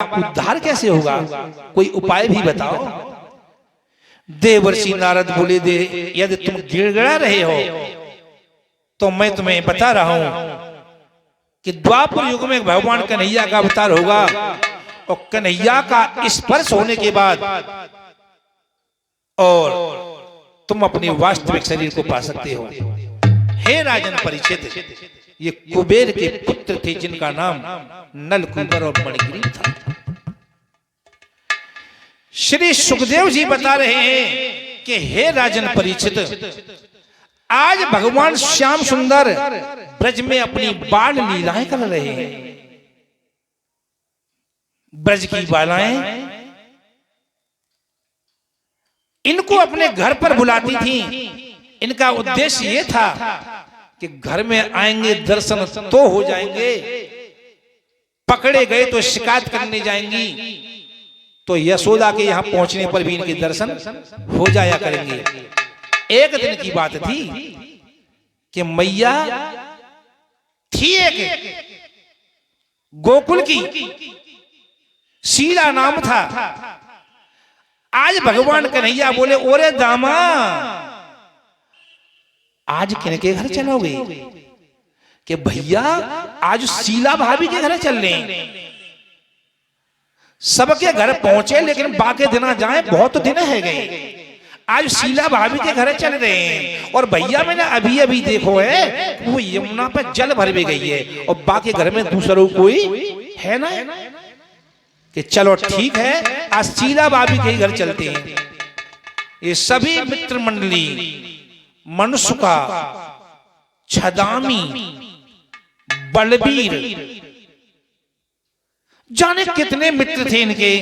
उद्धार कैसे होगा, कोई उपाय भी बताओ। देवर्षि नारद बोले, दे यदि तुम गिड़गिड़ा रहे हो तो मैं तुम्हें बता रहा हूं कि द्वापर युग में भगवान कन्हैया का अवतार होगा और कन्हैया का स्पर्श होने के बाद और तुम अपने वास्तविक शरीर को पा सकते हो। हे राजन परीक्षित, ये कुबेर के पुत्र थे जिनका नाम नलकूबर और मणिग्रीव था। श्री सुखदेव जी बता रहे हैं कि हे राजन परीक्षित, आज भगवान श्याम सुंदर ब्रज में अपनी बाल लीलाएं कर रहे हैं। ब्रज की बालाएं इनको अपने घर पर बुलाती थी। इनका उद्देश्य ये था कि घर में आएंगे दर्शन तो हो जाएंगे, पकड़े गए तो शिकायत करने जाएंगी तो यशोदा के यहां पहुंचने पर भी इनके दर्शन हो जाया करेंगे। एक दिन की बात थी कि मैया थी एक गोकुल की, शीला नाम था। आज भगवान कन्हैया बोले, ओरे दामा आज किनके घर चलोगे? कि भैया आज शीला भाभी के घर चल रहे हैं। सबके घर पहुंचे लेकिन बाकी दिन जाए, बहुत दिन है गए। आज शीला भाभी के घर चल रहे हैं और भैया मैंने अभी अभी देखो है वो यमुना पर जल भर भी गई है और बाकी घर में दूसरों कोई है ना। कि चलो ठीक है, आज शीला भाभी के घर चलते हैं। ये सभी मित्र मंडली, मनुष्का, छदामी, बलबीर, जाने कितने मित्र थे इनके,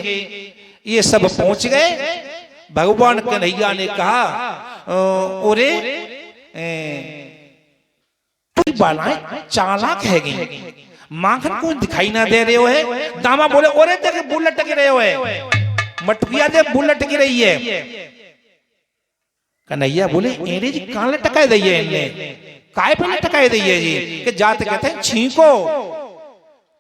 ये सब पहुंच गए। भगवान कन्हैया ने कहा, ओरे कोई बालाएं चालाक है गई, माखन को दिखाई ना दे रहे हो है। दामा बोले, ओरे देख बुल लटक रहे हो है, मटकिया दे बुल लटक रही है। कन्हैया बोले, एरे जी कहां लटकाए दी है इनने, काय पे लटकाए दी है जी? कि जाते कहते हैं छींको।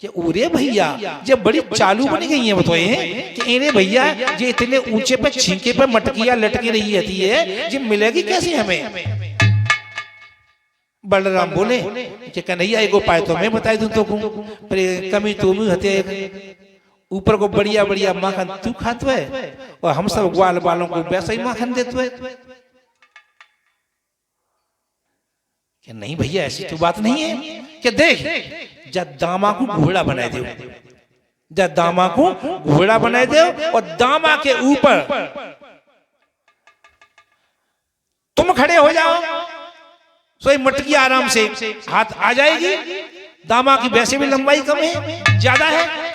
कि ओरे भैया जब बड़ी चालू बनी गई है बताए कि एरे भैया ये इतने ऊंचे पे छींके पे मटकिया लटकी रही है, ये मिलेगी कैसे हमें? बलराम बोले कि कन्हैया एक उपाय तो मैं बताई दूं तो कमी तुम ही हते, ऊपर को बढ़िया बढ़िया माखन तू खाते है और हम सब ग्वाल बालों को वैसा ही माखन देते है। कि नहीं भैया ऐसी तो बात नहीं है। कि देख जब दामा को घोड़ा बनाए दो, जब दामा को घोड़ा बनाए दो और दामा के ऊपर तुम खड़े हो जाओ, सोई मटकी आराम से हाथ आ जाएगी। दामा की वैसे भी लंबाई कम है, ज्यादा है।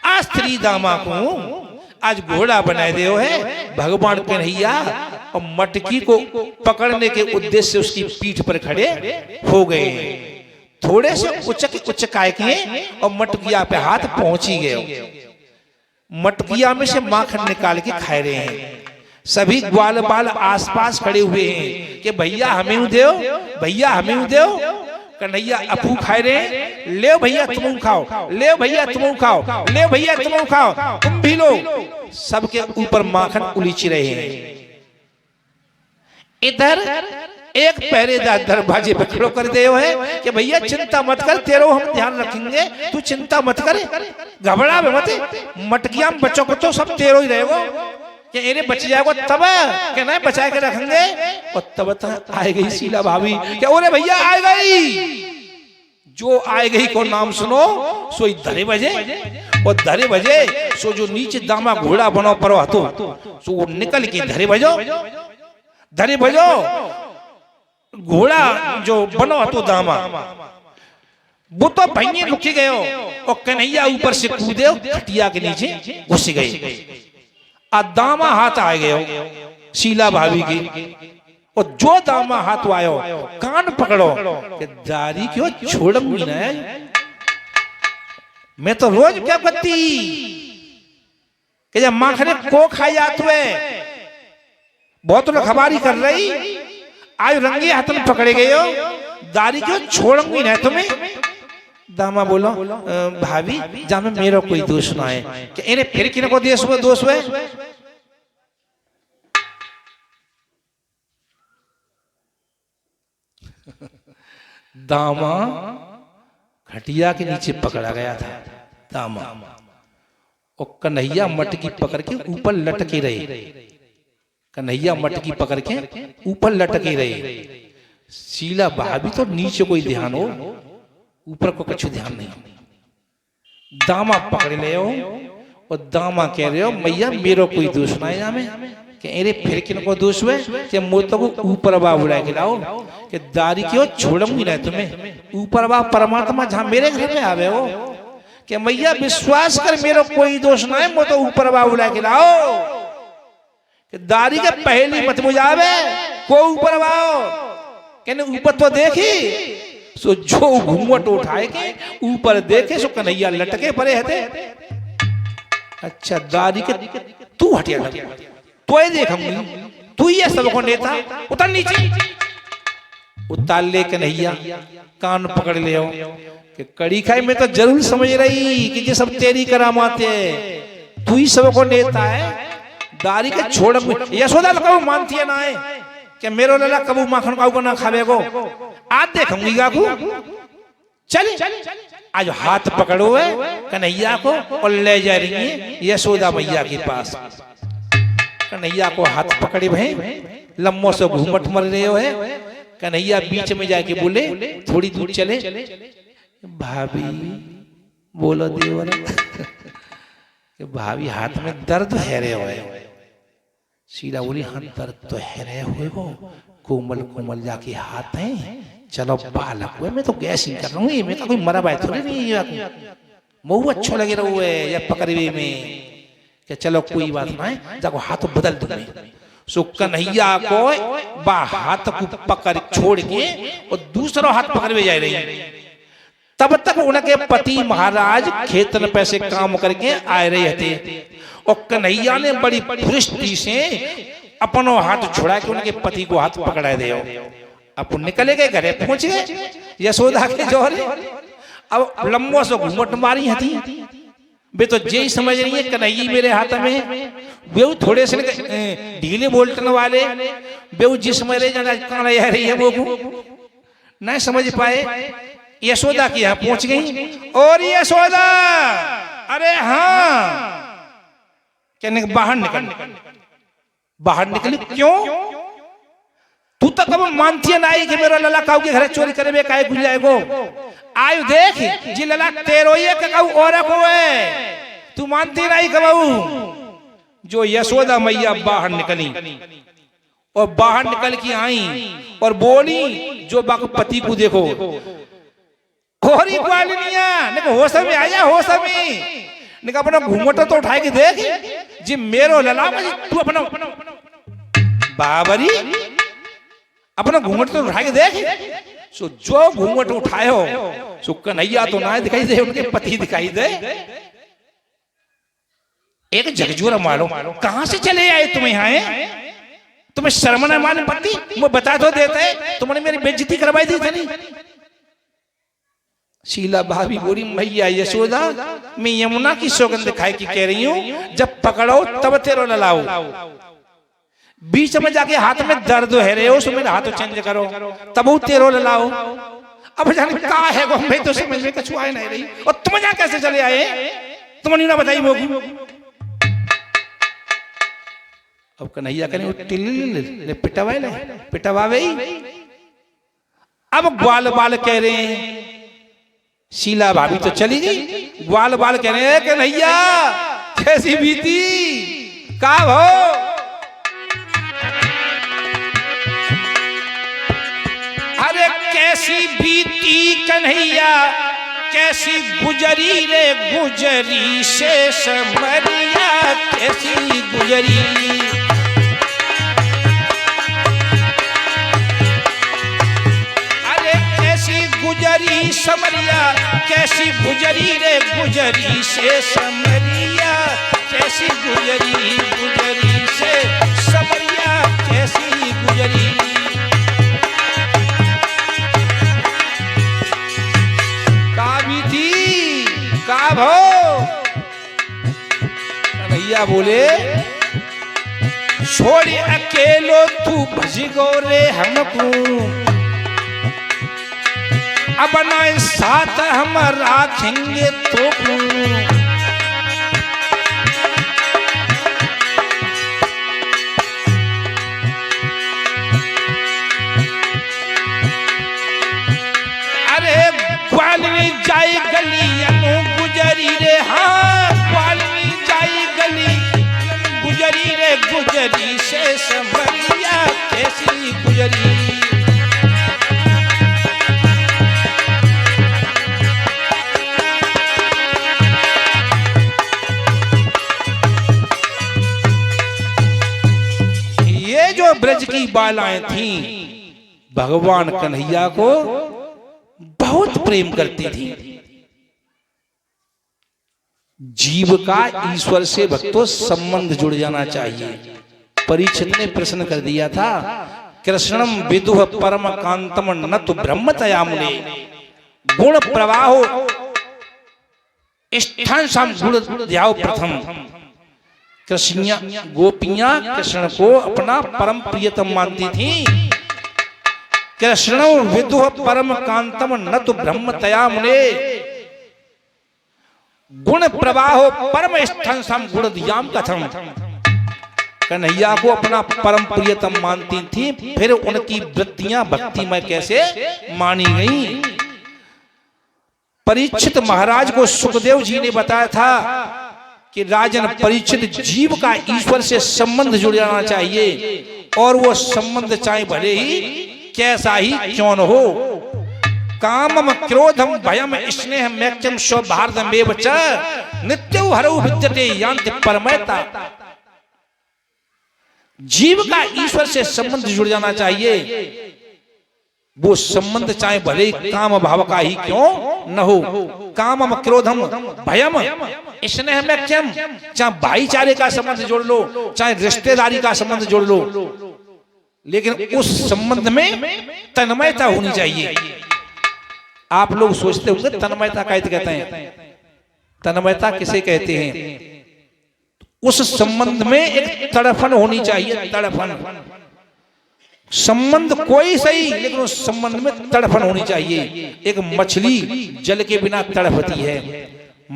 आज स्त्री दामा को आज घोड़ा बनाए दे है भगवान कन्हैया और मटकी को पकड़ने के उद्देश्य से उसकी पीठ पर खड़े हो गए। थोड़े से उचकाए किए और मटकिया पे हाथ पहुंची गए। मटकिया में से माखन निकाल के खा रहे हैं। सभी ग्वाल बाल आसपास खड़े हुए हैं कि भैया हमें दो, भैया हमें दो। कन्हैया अपू खा रहे हैं, ले भैया तुम खाओ, ले भैया तुम खाओ, ले भैया तुम खाओ, तुम भी लो। सबके ऊपर माखन उलीच रहे हैं। इधर एक पहरेदार दरवाजे पे खड़ो कर दे है कि भैया चिंता मत कर, तेरो हम ध्यान रखेंगे, तू चिंता मत कर, घबरा मत, मटकिया में बच्चों को तो सब तेरो ही रहेगा। कि इन्हें बच जाएगा तब कहना है बचा के रखेंगे। और तब आ गई शीला भाभी, क्या ओरे भैया आ गई। जो आ गई को नाम सुनो सो धरे बजे और धरे बजे सो जो नीचे दामा घोड़ा बनो परो हतो सो वो निकल के धरे बजो, धरे बजो घोड़ा जो बनो हतो दामा वो तो भैया रुकी गयो और कन्हैया ऊपर से कूदे खटिया के नीचे घुस गए। दामा हाथ आ गए शीला भाभी की और जो दामा हाथ आयो कान पकड़ो कि दारी क्यों छोड़ूंगी ना, मैं तो रोज क्या करती कि जब माखने को खाई जाते हुए बहुत लोग खबारी कर रही, आज रंगे हाथ में पकड़े गए हो, दारी क्यों छोड़ूंगी ना तुम्हें। दामा बोलो भाभी जा में मेरा कोई दोष ना है कि इन्हें फिर किन को दोष हुए। दामा खटिया के नीचे पकड़ा गया था दामा, और कन्हैया मटकी पकड़ के ऊपर लटके रहे। कन्हैया मटकी पकड़ के ऊपर लटके रहे। शीला भाभी तो नीचे कोई ध्यान हो, ऊपर को कुछ ध्यान नहीं। दामा पकड़ ले हो और दामा कह रहे हो मैया मेरा कोई दोष ना है में कि अरे फिर किन को दोष हुए कि मोतो को ऊपर बा बुला के लाओ कि दारी क्यों छोड़ूंगी ना तुम्हें। ऊपर बा परमात्मा जहां मेरे घर में आवे हो कि मैया विश्वास कर मेरा कोई दोष ना है, मोतो ऊपर बा बुला के लाओ कि दारी के पहली मत बुझावे को ऊपर बाओ कहने ऊपर तो देखी सो जो घूंघट उठाए के ऊपर देखे सो कन्हैया लटके पड़े हते। अच्छा दारी के तू हटिया लगे तो देखूंगी तू ये सबको नेता उतर नीचे। उतार ले कन्हैया कान पकड़ ले हो कि कड़ी खाई में तो जरूर समझ रही कि ये सब तेरी करामाते है, तू ही सबको नेता है। दारी के छोड़ यशोदा कबू मानती है ना है कि मेरो लला कबू माखन काऊ को ना खावे को आज देखूंगी गाकू। चले आज हाथ पकड़ो है कन्हैया को और ले जा रही है यशोदा मैया के पास। कन्हैया को हाथ पकड़े भाई लम्बो से घूमट मर रहे हो है। कन्हैया बीच में जाके बोले थोड़ी दूर चले भाभी बोलो देवर भाभी हाथ में दर्द है रहे हो। शीला बोली हाँ दर्द तो है रहे हुए हो, कोमल कोमल जाके हाथ है चलो बालक हुए मैं तो गैस ही कर रहा हूँ मैं तो कोई मरा बाय थोड़ी नहीं मऊ अच्छो लगे रहो है या पकड़े में क्या चलो कोई बात ना है जाको हाथ बदल दूंगी। सो कन्हैया को बा हाथ को पकड़ छोड़ के और दूसरा हाथ पकड़ में जा रही है। तब तक उनके पति महाराज खेतन पैसे काम करके आ रहे थे और कन्हैया ने बड़ी फुर्ती से अपनो हाथ छुड़ा के उनके पति को हाथ पकड़ा दे। अब निकले गए घरे पहुंच गए यशोदा के जोरे। अब लंबो से घूमट मारी हती बे तो जे समझ रही है कन्हैया मेरे हाथ में बेऊ थोड़े से ढीले बोलटन वाले बेऊ जिस समझ रहे जाना कहां रह रही है वो नहीं समझ पाए। यशोदा के यहाँ पहुंच गई और यशोदा अरे हाँ कहने बाहर निकली क्यों तू तो कब मानती है ना कि मेरा लला काऊ के घर चोरी करे में काहे घुस जाएगो। आयु देख जी लला तेरो ये काऊ और को है तू मानती नहीं कबू। जो यशोदा मैया बाहर निकली और बाहर निकल के आई और बोली जो बाक पति को देखो और ही ग्वालिनिया ने होश में आया होश में ने अपना घूंघट तो उठाए के देख जी मेरो लला तू अपना बाबरी अपना घूंघट तो उठा के देख। सो जो घूंघट उठाए हो सो कन्हैया तो ना दिखाई दे उनके पति दिखाई दे। एक झकझोरा मारो कहां से चले आए तुम यहाँ तुम्हें शर्म न माने पति वो बता तो देते तुमने मेरी बेइज्जती करवाई दी थी। शीला भाभी बोली मैया यशोदा मैं यमुना की सौगंध खाए की कह रही हूं जब पकड़ो तब तेरो ललाओ बीच में जाके हाथ में दर्द है रे उस मेरा हाथ चेंज करो तब वो तेरो ललाओ। अब जाने का है वो मैं तो समझ में कछु आए नहीं रही और तुम यहाँ कैसे चले आए तुमने ना बताई वो। अब कन्हैया कहने पिटवावे अब ग्वाल बाल कह रहे हैं। शीला भाभी तो चली गई ग्वाल बाल कह रहे हैं कन्हैया कैसी बीती का हो। अरे कैसी बीती कन्हैया कैसी गुजरी रे गुजरी से समरिया कैसी गुजरी। अरे कैसी गुजरी समरिया कैसी गुजरी रे गुजरी से समरिया कैसी गुजरी गुजरी से समरिया कैसी गुजरी। कावी कन्हैया बोले छोड़ अकेलो तू भज गोरे हमको, अब ना साथ हम राखेंगे तो अरे ग्वाली जाई गली गुजरी रे, हाँ ग्वाली जाई गली गुजरी रे, गुजरी से समरिया कैसी गुजरी। ये जो ब्रज की बालाएं थीं भगवान कन्हैया को बहुत प्रेम करती थी। जीव का ईश्वर से भक्तों संबंध जुड़ जाना चाहिए। परीक्षित ने प्रश्न कर दिया था, कृष्णम विदुह परम कांतम न तो ब्रह्मतया मुने, गुण प्रवाहो स्थान सम गुण ध्याओ प्रथम। कृष्णिया गोपियां कृष्ण को अपना परम प्रियतम मानती थी। कृष्ण विदुह परम कांतम न तो ब्रह्मतया मुने, गुण प्रवाहो परम स्थन सम गुण धियाम कथम। कन्हैया को अपना परम प्रियतम मानती थी, फिर उनकी वृत्तियां भक्ति में कैसे मानी गई। परीक्षित महाराज को सुखदेव जी ने बताया था कि राजन परीक्षित, जीव का ईश्वर से संबंध जुड़ जाना चाहिए, और वो संबंध चाहे भले ही कैसा ही क्यों न हो। कामम क्रोधम भयम स्नेह मैक्यम सौभार्दमेव च नित्यौ हरौ विद्यते यान्ति परमयता। जीव का ईश्वर से संबंध जुड़ जाना चाहिए, वो संबंध चाहे भले काम भाव का ही क्यों न हो। कामम क्रोधम भयम स्नेह मैक्यम, चाहे भाईचारे का संबंध जोड़ लो, चाहे रिश्तेदारी का संबंध जोड़ लो, लेकिन उस संबंध में तन्मयता होनी चाहिए। आप लोग सोचते होंगे तन्मयता कैसे कहते हैं, तन्मयता किसे कहते हैं? उस संबंध में एक तड़फन होनी चाहिए, तड़फन। संबंध कोई सही, लेकिन उस संबंध में तड़फन होनी चाहिए। एक मछली जल के बिना तड़फती है,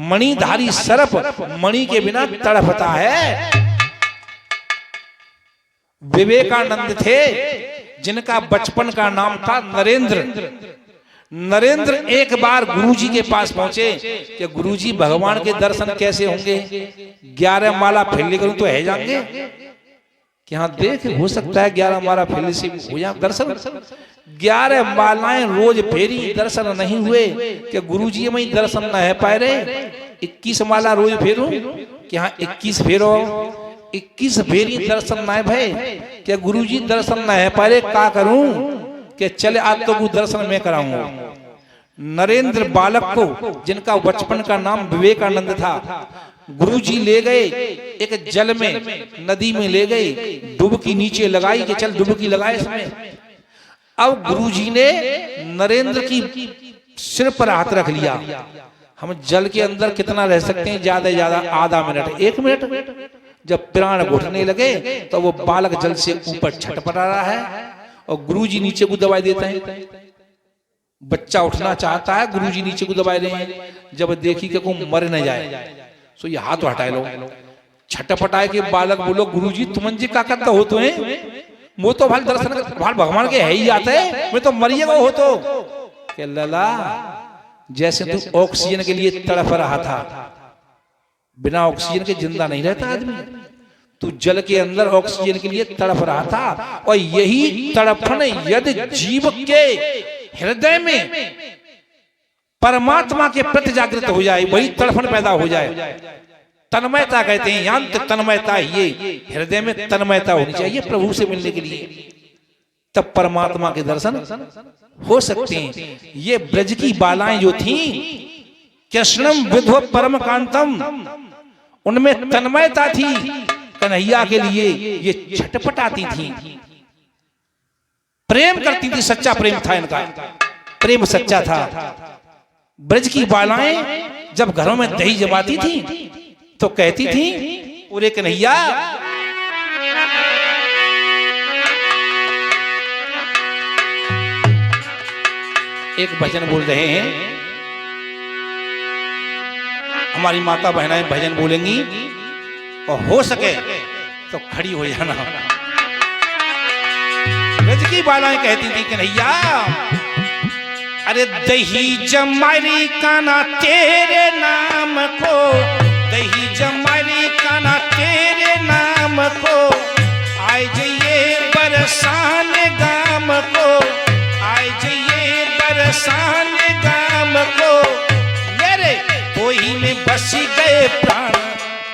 मणिधारी सर्प मणि के बिना तड़फता है। विवेकानंद थे जिनका बचपन का नाम था नरेंद्र। नरेंद्र एक बार गुरुजी के पास पहुंचे कि गुरुजी भगवान के दर्शन कैसे होंगे? 11 माला फेरने करूं तो है जाएंगे कि हाँ देख हो सकता है 11 माला फेरने से हो जाए दर्शन। 11 मालाएं रोज फेरी, दर्शन नहीं हुए कि गुरुजी में दर्शन न है पाए रहे। 21 माला रोज फेरूं कि हाँ 21 फेरो, 21 फेरी दर्शन न है भाई क्या गुरुजी दर्शन न है पाए, का करूं कि चले आज तो वो दर्शन मैं कराऊंगा। नरेंद्र बालक को, जिनका बचपन का नाम विवेकानंद था, गुरुजी ले गए एक जल में, नदी में ले गए, डुबकी नीचे लगाई कि चल डुबकी लगाए इसमें। अब गुरुजी ने नरेंद्र की सिर पर हाथ रख लिया। हम जल के अंदर कितना रह सकते हैं? ज्यादा से ज्यादा आधा मिनट, 1 मिनट। जब प्राण घुटने लगे तो वो बालक जल से ऊपर छटपटा रहा है और गुरुजी नीचे को दबाई देते हैं। बच्चा उठना चाहता है, गुरुजी नीचे को दबाए रहे हैं। जब देखी कि कोई मर न जाए सो ये हाथ हटाए लो। छटपटाए के बालक बोलो गुरुजी तुमन जी का करता हो तो है, वो तो भाई दर्शन भाई भगवान के है ही आते हैं, मैं तो मरिएगा हो तो के लला जैसे तू ऑक्सीजन के लिए तड़प रहा था, बिना ऑक्सीजन के जिंदा नहीं रहता आदमी। तू जल के अंदर ऑक्सीजन के लिए तड़प रहा था, और यही तड़पन यदि जीव के हृदय में परमात्मा के प्रति जागृत हो जाए, वही तड़पन पैदा हो जाए। तन्मयता कहते हैं, यांत तन्मयता, ये हृदय में तन्मयता होनी चाहिए प्रभु से मिलने के लिए, तब परमात्मा के दर्शन हो सकते हैं। ये ब्रज की बालाएं जो थीं, कृष्णम विधो परम कांतम, उनमें तन्मयता थी। कन्हैया के लिए ये छटपटाती थी, प्रेम करती थी, सच्चा प्रेम था इनका, प्रेम सच्चा था। ब्रज की बालाएं जब घरों में दही जमाती थी तो कहती थी पूरे कन्हैया एक भजन बोल रहे हैं, हमारी माता बहनाएं भजन बोलेंगी और हो सके तो खड़ी हो जाना। ब्रज की बालाएं कहती थी कन्हैया अरे दही जमारी काना तेरे नाम को, दही जमारी काना तेरे नाम को, आए जाइए बरसान गाम को, आए जाइए बरसान गाम को, मेरे तोही में बस गए प्राण,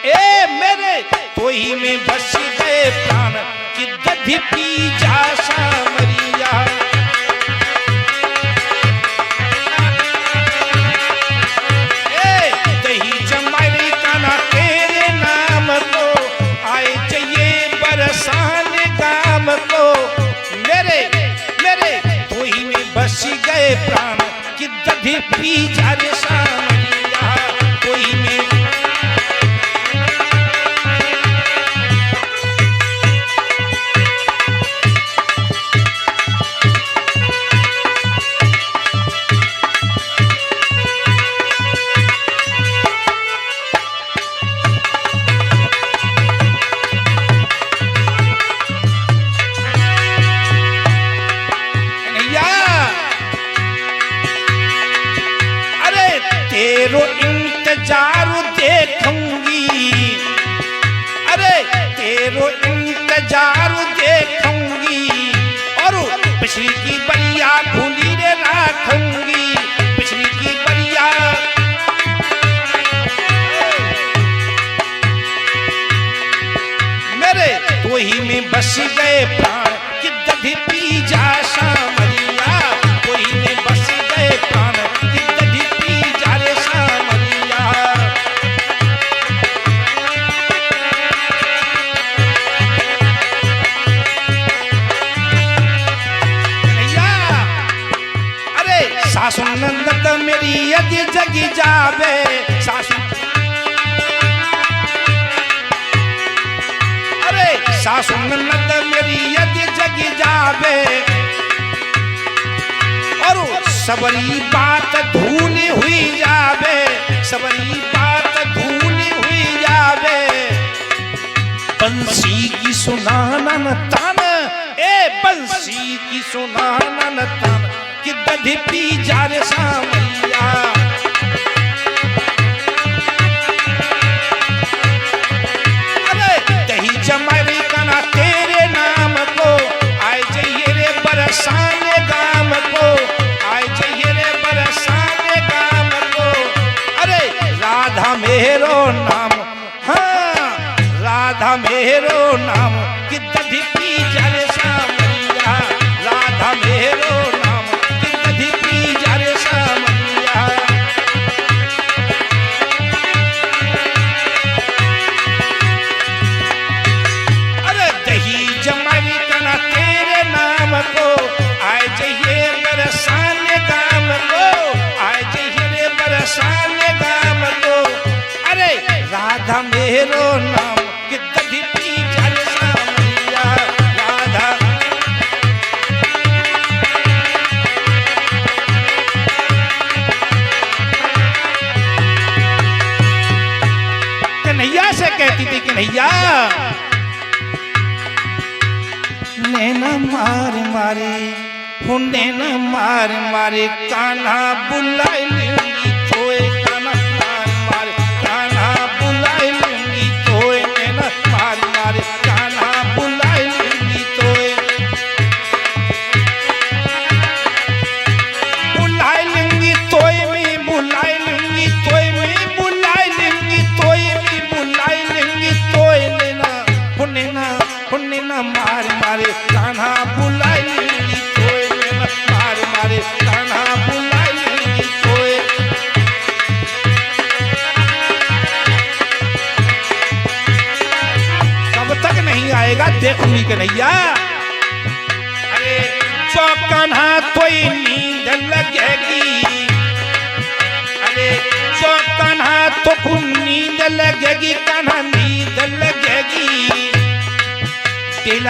ए मेरे तोही में बस गए प्राण, कि दधि पी जा सामरिया। दही जमारी काना तेरे नाम को, आए चाहिए बरसान गाम को, मेरे मेरे तोही में बस गए प्राण, कि दधि पी जा रे सामरिया। तोही में तेरो इंतजार देखूंगी, अरे तेरो इंतजार देखूंगी, और पिछली की बलिया खुली रे रखूंगी, पिछली की बलिया। मेरे तोही में बस गए प्राण, कि दधि पी जा सामरिया। तोही में बस गए प्राण, कि दधि पी जा रे सामरिया। अरे सासु नंदत मेरी यदि जगी जावे, सासु सासु ननद मेरी यदि जगी जावे, और सबरी बात धूल हुई जावे, सबरी बात धूल हुई जावे। बंसी की सुनाना न तान, ए बंसी की सुनाना न तान, कि दधि पी जा रे सामरिया। दही जमारी काना तेरे नाम को, आए जाइए रे बरसान गाम को, आए जाइए रे बरसान गाम को। अरे राधा मेरो नाम, हाँ राधा मेरो नाम, कि दधि पी जा रे सामरिया। राधा मेरो नाम, कि दधि पी जा रे सामरिया। जमारी काना तेरे नाम को, आए चाहिए बरसान गाम को, आए चाहिए रे बरसान गाम को। अरे राधा मेरो नाम, कि दधि पी जा रे सामरिया। राधा कन्हैया से कहती थी कन्हैया नैना मार मारे, हो नैना मार मारे, कान्हा बुलाई लूंगी तोए, कान्हा मार मारे, कान्हा बुलाई लूंगी तोए, नैना मार मारे, कान्हा बुलाई लूंगी तोए। बुलाई लूंगी तोए में, बुलाई लूंगी तोए में, बुलाई लूंगी तोए में, बुलाई लूंगी तोए। नैना मार मारे, कान्हा बुलाई लूंगी तोए, नैना मार मारे, कान्हा बुलाई लूंगी तोए। कब तक नहीं आएगा देखूंगी कन्हैया। अरे जो कान्हा तोई नींद लगेगी, अरे जो कान्हा तो नींद लगेगी, कान्हा नींद लगेगी।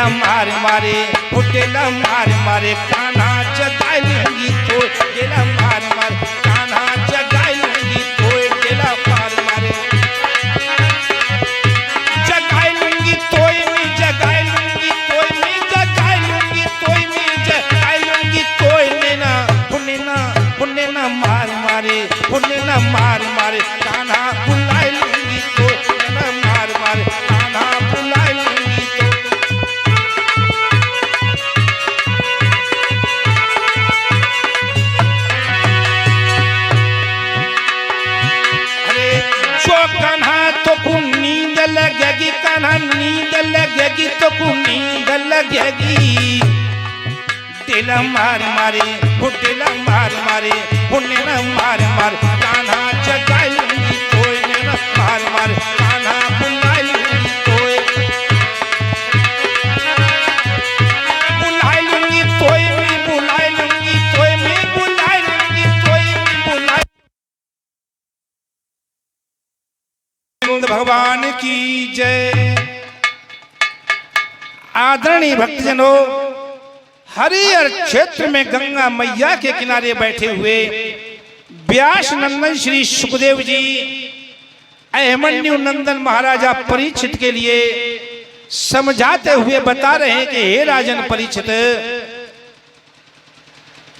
डेला मार मारे वो डेला मार मारे कान्हा जगाए लूंगी तो डेला मार मारे कान्हा जगाए लूंगी तो डेला मार मारे जगाए लूंगी तो मैं जगाए लूंगी तो मैं जगाए लूंगी तो मैं जगाए लूंगी तो पुण्य ना मार मारे पुण्य ना मार मारे कान्हा बुलाए लूंगी तो ना मार मारे कान्हा बुलाए लूंगी तो। अरे जो कान्हा तो को नींद लगेगी कान्हा नींद लगेगी तो को नींद लगेगी डेला मार मारे वो डेला मार मारे पुण्य न मार मार कान्हा जगाए लूंगी तोय न मार मार कान्हा बुलाए लूंगी तोय बुलाए लूंगी तोय मैं बुलाए लूंगी तोय मैं बुलाए लूंगी तोय मैं बुलाए। भगवान की जय। आदरणीय भक्तजनों, हरिहर क्षेत्र में गंगा मैया के किनारे बैठे हुए व्यास नंदन श्री सुखदेव जी अभिमन्यु नंदन महाराजा परीक्षित के लिए समझाते हुए बता रहे हैं कि हे राजन परीक्षित,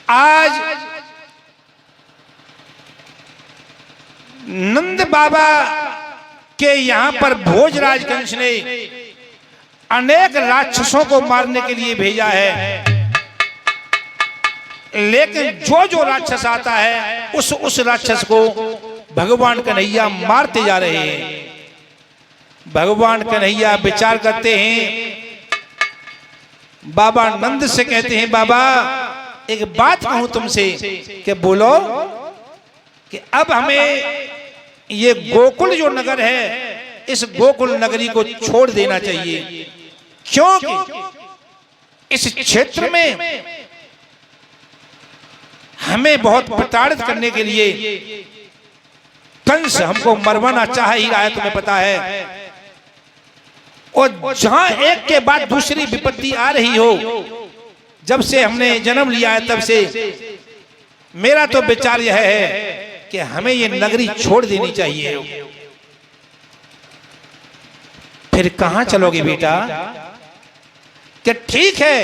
आज नंद बाबा के यहाँ पर भोजराज कंस ने अनेक राक्षसों को मारने के लिए भेजा है, लेकिन जो जो राक्षस आता है उस राक्षस को भगवान कन्हैया मारते जा रहे हैं। भगवान कन्हैया विचार करते हैं, बाबा नंद से कहते हैं, बाबा एक बात कहूं तुमसे कि बोलो कि अब हमें ये गोकुल जो नगर है इस गोकुल नगरी को छोड़ देना चाहिए, क्योंकि इस क्षेत्र में हमें बहुत प्रताड़ित करने के लिए कंस हमको मरवाना चाह ही रहा है, तुम्हें पता है। और जहां एक के बाद दूसरी विपत्ति आ रही हो, जब से हमने जन्म लिया है तब से मेरा तो विचार यह है कि हमें ये नगरी छोड़ देनी चाहिए। फिर कहां चलोगे बेटा? कि ठीक है,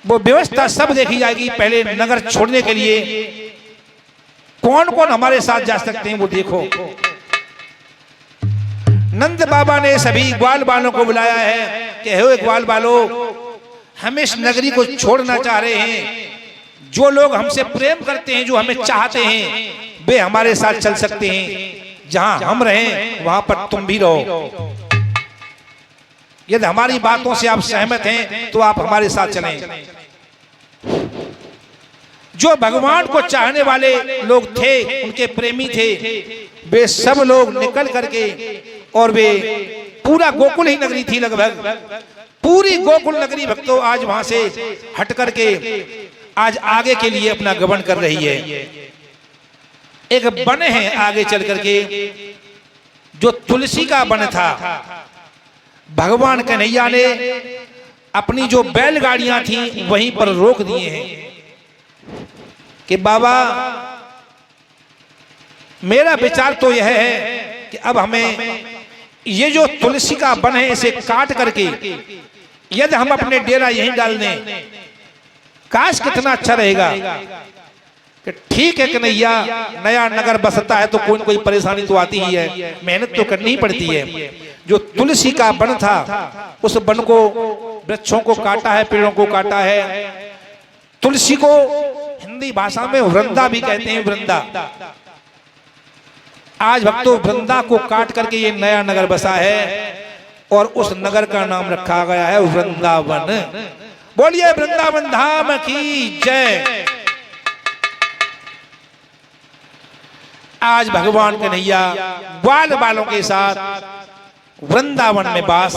वो व्यवस्था सब देखी जाएगी, पहले नगर छोड़ने के लिए कौन कौन हमारे साथ जा सकते हैं वो देखो। नंद बाबा ने सभी ग्वाल बालों को बुलाया है कि हे ग्वाल बालों, हम इस नगरी को छोड़ना चाह रहे हैं। जो लोग हमसे प्रेम करते हैं, जो हमें चाहते हैं, वे हमारे साथ चल सकते हैं। जहां हम रहें वहां पर तुम भी रहो। यदि हमारी बातों से आप सहमत हैं तो आप हमारे साथ चलें। जो भगवान को चाहने वाले लोग थे, उनके प्रेमी थे, वे सब लोग निकल करके, और वे पूरा गोकुल ही नगरी थी, लगभग पूरी गोकुल नगरी भक्तों आज वहां से हट करके आज आगे के लिए अपना गमन कर रही है। एक वन है आगे चल करके जो तुलसी का वन था। भगवान कन्हैया ने अपनी जो बैलगाड़ियां थी वहीं पर रोक दिए हैं कि बाबा मेरा विचार तो यह है कि अब हमें ये जो तुलसी का वन है इसे काट करके यदि हम अपने डेरा यहीं डाल दें, काश कितना अच्छा रहेगा। कि ठीक है कन्हैया, नया नगर बसता है तो कोई न कोई परेशानी तो आती ही है, मेहनत तो करनी ही पड़ती है। जो तुलसी का वन था उस वन को, वृक्षों को काटा है, पेड़ों को काटा है। तुलसी को हिंदी भाषा में वृंदा भी कहते हैं, वृंदा। आज भक्तों वृंदा को काट करके ये नया नगर बसा है और उस नगर का नाम रखा गया है वृंदावन। बोलिए वृंदावन धाम की जय। आज भगवान कन्हैया ग्वाल बालों के साथ वृंदावन में वास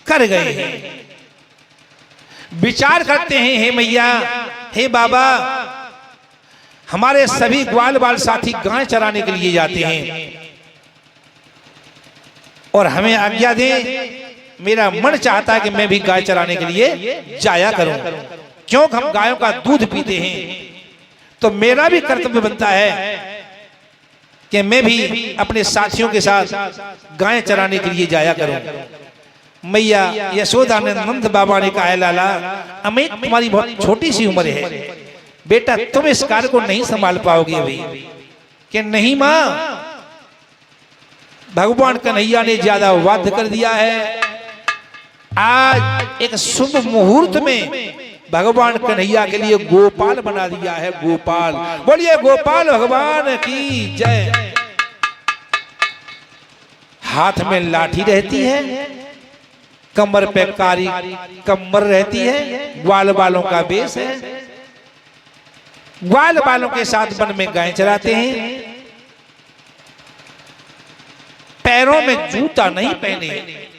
कर गए हैं। विचार करते हैं, हे मैया, हे बाबा, हमारे सभी ग्वाल बाल साथी गाय चराने के लिए जाते हैं और हमें आज्ञा दें मेरा मन चाहता है कि मैं भी गाय चराने के लिए जाया करूं, क्योंकि हम गायों का दूध पीते हैं, तो मेरा भी कर्तव्य बनता है कि मैं भी अपने साथियों के साथ गाय चराने के लिए जाया करूं। मैया यशोदा ने नंद बाबा ने कहा, लाला अमित तुम्हारी बहुत छोटी सी उम्र है, बेटा तुम इस कार्य को नहीं संभाल पाओगे अभी। कि नहीं माँ, भगवान कन्हैया ने ज्यादा वाध्य कर दिया है। आज एक शुभ मुहूर्त में भगवान कन्हैया के लिए गोपाल बना दिया है। गोपाल, बोलिए गोपाल भगवान की जय। हाथ में लाठी रहती है, कमर पे कारी कमर रहती है, ग्वाल बालों का बेस है, ग्वाल बालों के साथ वन में गाय चराते हैं। पैरों में जूता नहीं पहने,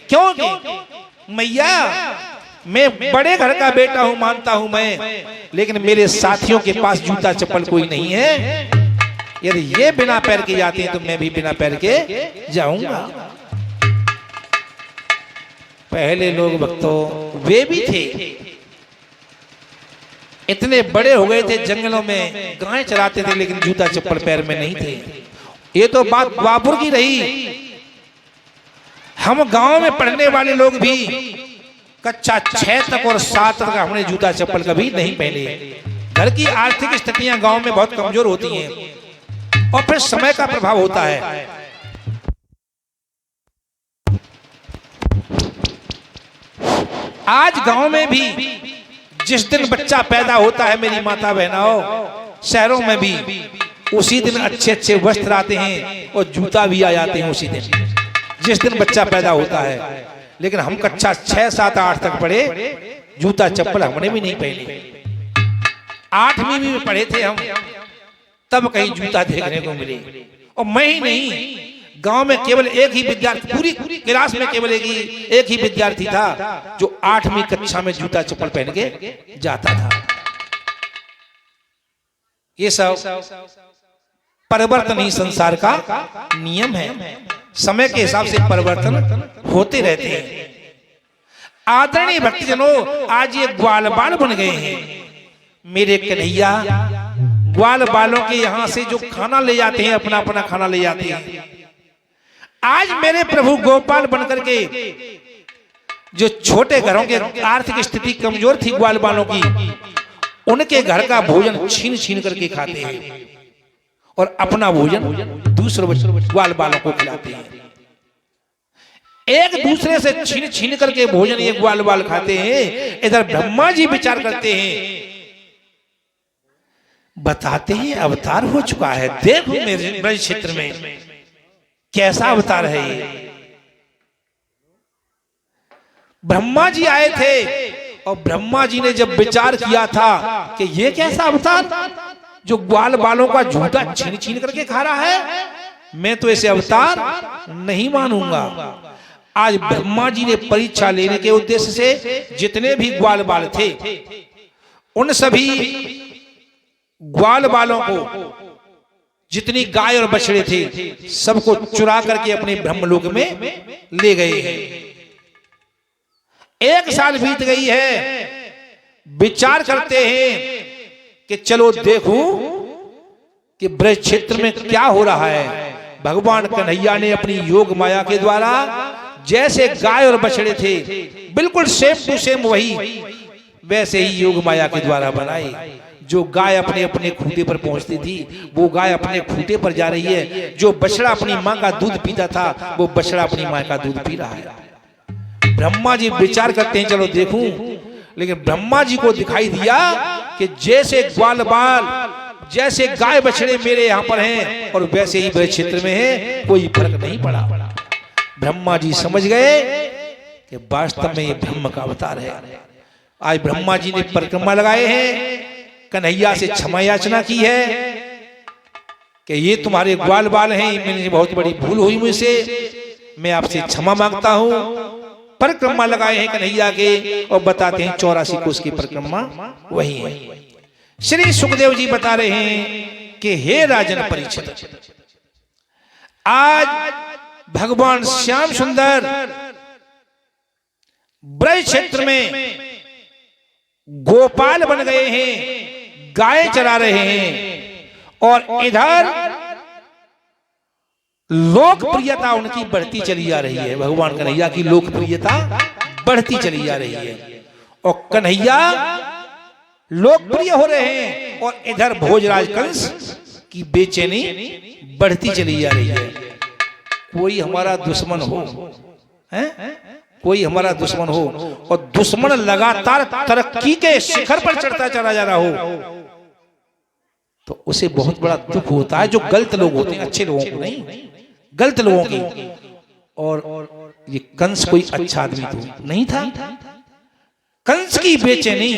क्योंकि मैया मैं बड़े घर का बेटा हूं, मानता हूं मैं, लेकिन मेरे साथियों के पास जूता चप्पल कोई नहीं है। यदि ये बिना पैर के जाते हैं तो मैं भी बिना पैर के जाऊंगा। पहले लोग भक्तों वे भी थे, इतने बड़े हो गए थे, जंगलों में गाय चराते थे, लेकिन जूता चप्पल पैर में नहीं थे। ये तो बात बाबुर की रही। हम गांव में पढ़ने वाले लोग भी कक्षा 6 तक और 7 तक हमने जूता चप्पल कभी नहीं पहने। घर की आर्थिक स्थितियां गांव में बहुत कमजोर होती हैं, और फिर समय का प्रभाव होता है। आज गांव में भी जिस दिन बच्चा पैदा होता है मेरी माता बहनाओं, शहरों में भी उसी दिन अच्छे अच्छे वस्त्र आते हैं और जूता भी आ जाते हैं उसी दिन, जिस दिन बच्चा पैदा होता है। लेकिन हम कक्षा 6, 7, 8 तक पढ़े, जूता चप्पल हमने भी नहीं पहने। 8वीं में पढ़े थे हम, तब कहीं जूता देखने को मिले। और मैं ही नहीं, गांव में केवल एक ही विद्यार्थी, पूरी क्लास में केवल एक ही विद्यार्थी था जो 8वीं कक्षा में जूता चप्पल पहन के जाता था। ये सब परिवर्तन ही संसार का नियम है। समय के हिसाब से परिवर्तन होते रहते हैं। आदरणीय भक्तजनों, आज ये ग्वाल बाल बन गए हैं। मेरे कन्हैया ग्वाल बालों के यहां से जो खाना ले जाते हैं, अपना अपना खाना ले जाते हैं। आज मेरे प्रभु गोपाल बनकर के जो छोटे घरों के आर्थिक स्थिति कमजोर थी ग्वाल बालों की, उनके घर का भोजन छीन छीन करके खाते हैं और अपना भोजन दूसरे ग्वाल बालों को खिलाते हैं। एक दूसरे से छीन छीन करके भोजन ये ग्वाल बाल खाते हैं। इधर ब्रह्मा जी विचार करते हैं, बताते हैं अवतार हो चुका है, देखो मेरे क्षेत्र में कैसा अवतार है ये। ब्रह्मा जी आए थे और ब्रह्मा जी ने जब विचार किया था कि ये कैसा अवतार जो ग्वाल बालों का जूता छीन छीन करके खा रहा है, मैं तो ऐसे अवतार नहीं मानूंगा। आज ब्रह्मा जी ने परीक्षा लेने के उद्देश्य से जितने भी ग्वाल बाल थे, उन सभी ग्वाल बालों को, जितनी गाय और बछड़े थे, सबको चुरा करके अपने ब्रह्मलोक में ले गए हैं। 1 साल बीत गई है, विचार करते हैं कि चलो देखूं कि ब्रज क्षेत्र में क्या हो रहा है। भगवान कन्हैया ने अपनी योग माया के द्वारा जैसे गाय और बछड़े थे, बिल्कुल सेम टू सेम वही वैसे ही योग माया के द्वारा बनाए। जो गाय अपने अपने खूंटे पर पहुंचती थी, वो गाय अपने खूंटे पर जा रही है। जो बछड़ा अपनी माँ का दूध पीता था, वो बछड़ा अपनी माँ का दूध पी रहा है। ब्रह्मा जी विचार करते हैं चलो देखूं, लेकिन ब्रह्मा जी को दिखाई दिया कि जैसे ग्वाल बाल, जैसे गाय बछड़े मेरे यहाँ पर हैं और वैसे ही ब्रज क्षेत्र में है, कोई फर्क नहीं पड़ा। ब्रह्मा जी समझ गए कि वास्तव में ये ब्रह्म का अवतार है। आज ब्रह्मा जी ने परिक्रमा लगाए हैं, कन्हैया से क्षमा याचना की है कि ये तुम्हारे ग्वाल बाल हैं, मेरी बहुत बड़ी भूल हुई मुझसे, मैं आपसे क्षमा मांगता हूं। परिक्रमा लगाए हैं कन्हैया के और बताते हैं 84 कोस की परिक्रमा वही है। श्री सुखदेव जी बता रहे हैं कि हे राजन परीक्षित, आज भगवान श्याम सुंदर ब्रज क्षेत्र में गोपाल बन गए हैं, गाय चरा रहे हैं और इधर लोकप्रियता उनकी बढ़ती चली जा रही है। भगवान कन्हैया की लोकप्रियता बढ़ती चली जा रही है और कन्हैया लोकप्रिय हो रहे हैं और इधर भोजराज कंस की बेचैनी बढ़ती चली जा रही है। कोई हमारा दुश्मन हो, हैं? कोई हमारा दुश्मन हो और दुश्मन लगातार तरक्की के शिखर पर चढ़ता चला जा रहा हो तो उसे बहुत बड़ा दुख होता है। जो गलत लोग होते हैं, अच्छे लोगों को नहीं, गलत लोगों की। और ये कंस कोई अच्छा आदमी तो नहीं था। कंस की बेचैनी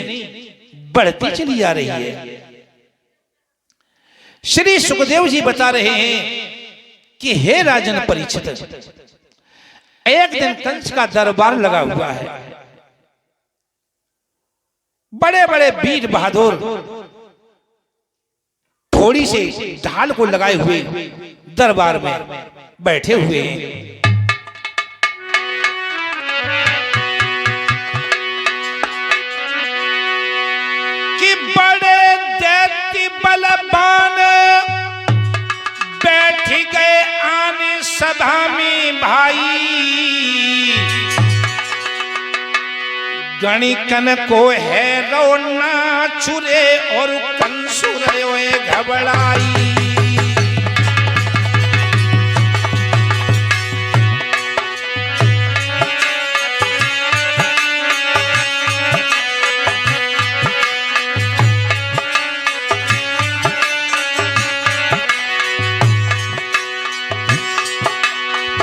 बढ़ती चली जा रही है। श्री सुखदेव जी बता रहे हैं कि हे राजन परीक्षित, एक दिन कंस का दरबार लगा हुआ है। बड़े बड़े वीर बहादुर थोड़ी से ढाल को लगाए हुए दरबार में बैठे हुए हैं। कि बड़े दैत्य बलवान बैठ गए आने सभा में भाई, गणिकन को है रोना छुरे और कंसुरे घबराई।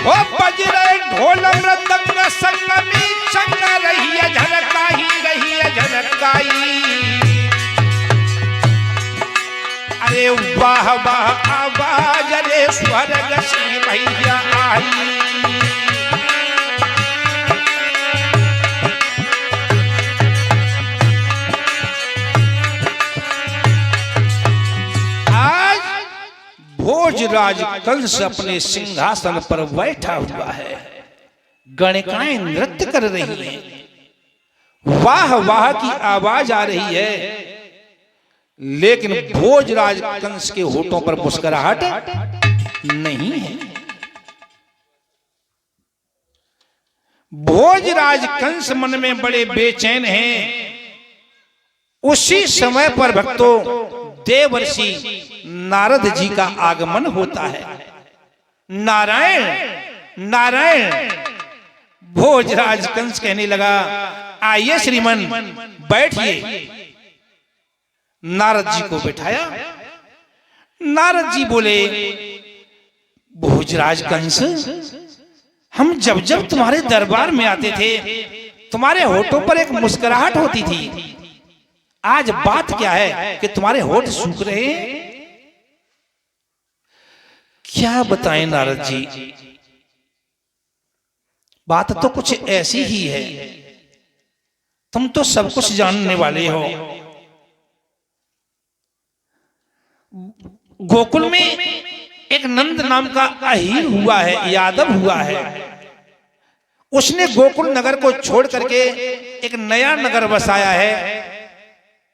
वो बजरे ढोल मृदंग संगमी संग रही है झनकाई। अरे वाह वाह आवाज रे स्वर्ग से भैया आई। आज भोजराज कंस अपने सिंहासन पर बैठा हुआ है, गणिकाएं नृत्य कर रही हैं, वाह वाह की आवाज आ रही है, लेकिन भोजराज कंस के होठों पर मुस्कुराहट नहीं है। भोजराज कंस मन में बड़े बेचैन हैं। उसी समय पर भक्तों देवर्षि नारद जी का आगमन होता है। नारायण नारायण। भोजराज कंस कहने लगा, आइए श्रीमन बैठिए। नारद जी को बिठाया। नारद जी बोले, भोजराज कंस, हम जब जब तुम्हारे दरबार में आते थे तुम्हारे होठों पर एक मुस्कुराहट होती थी। आज बात क्या है कि तुम्हारे होठ सूख रहे हैं? क्या बताएं नारद जी, बात तो कुछ ऐसी ही है। तुम तो सब कुछ जानने वाले हो। गोकुल में एक नंद नाम का अहीर हुआ है, यादव हुआ है। उसने गोकुल नगर को छोड़ करके एक नया नगर बसाया है,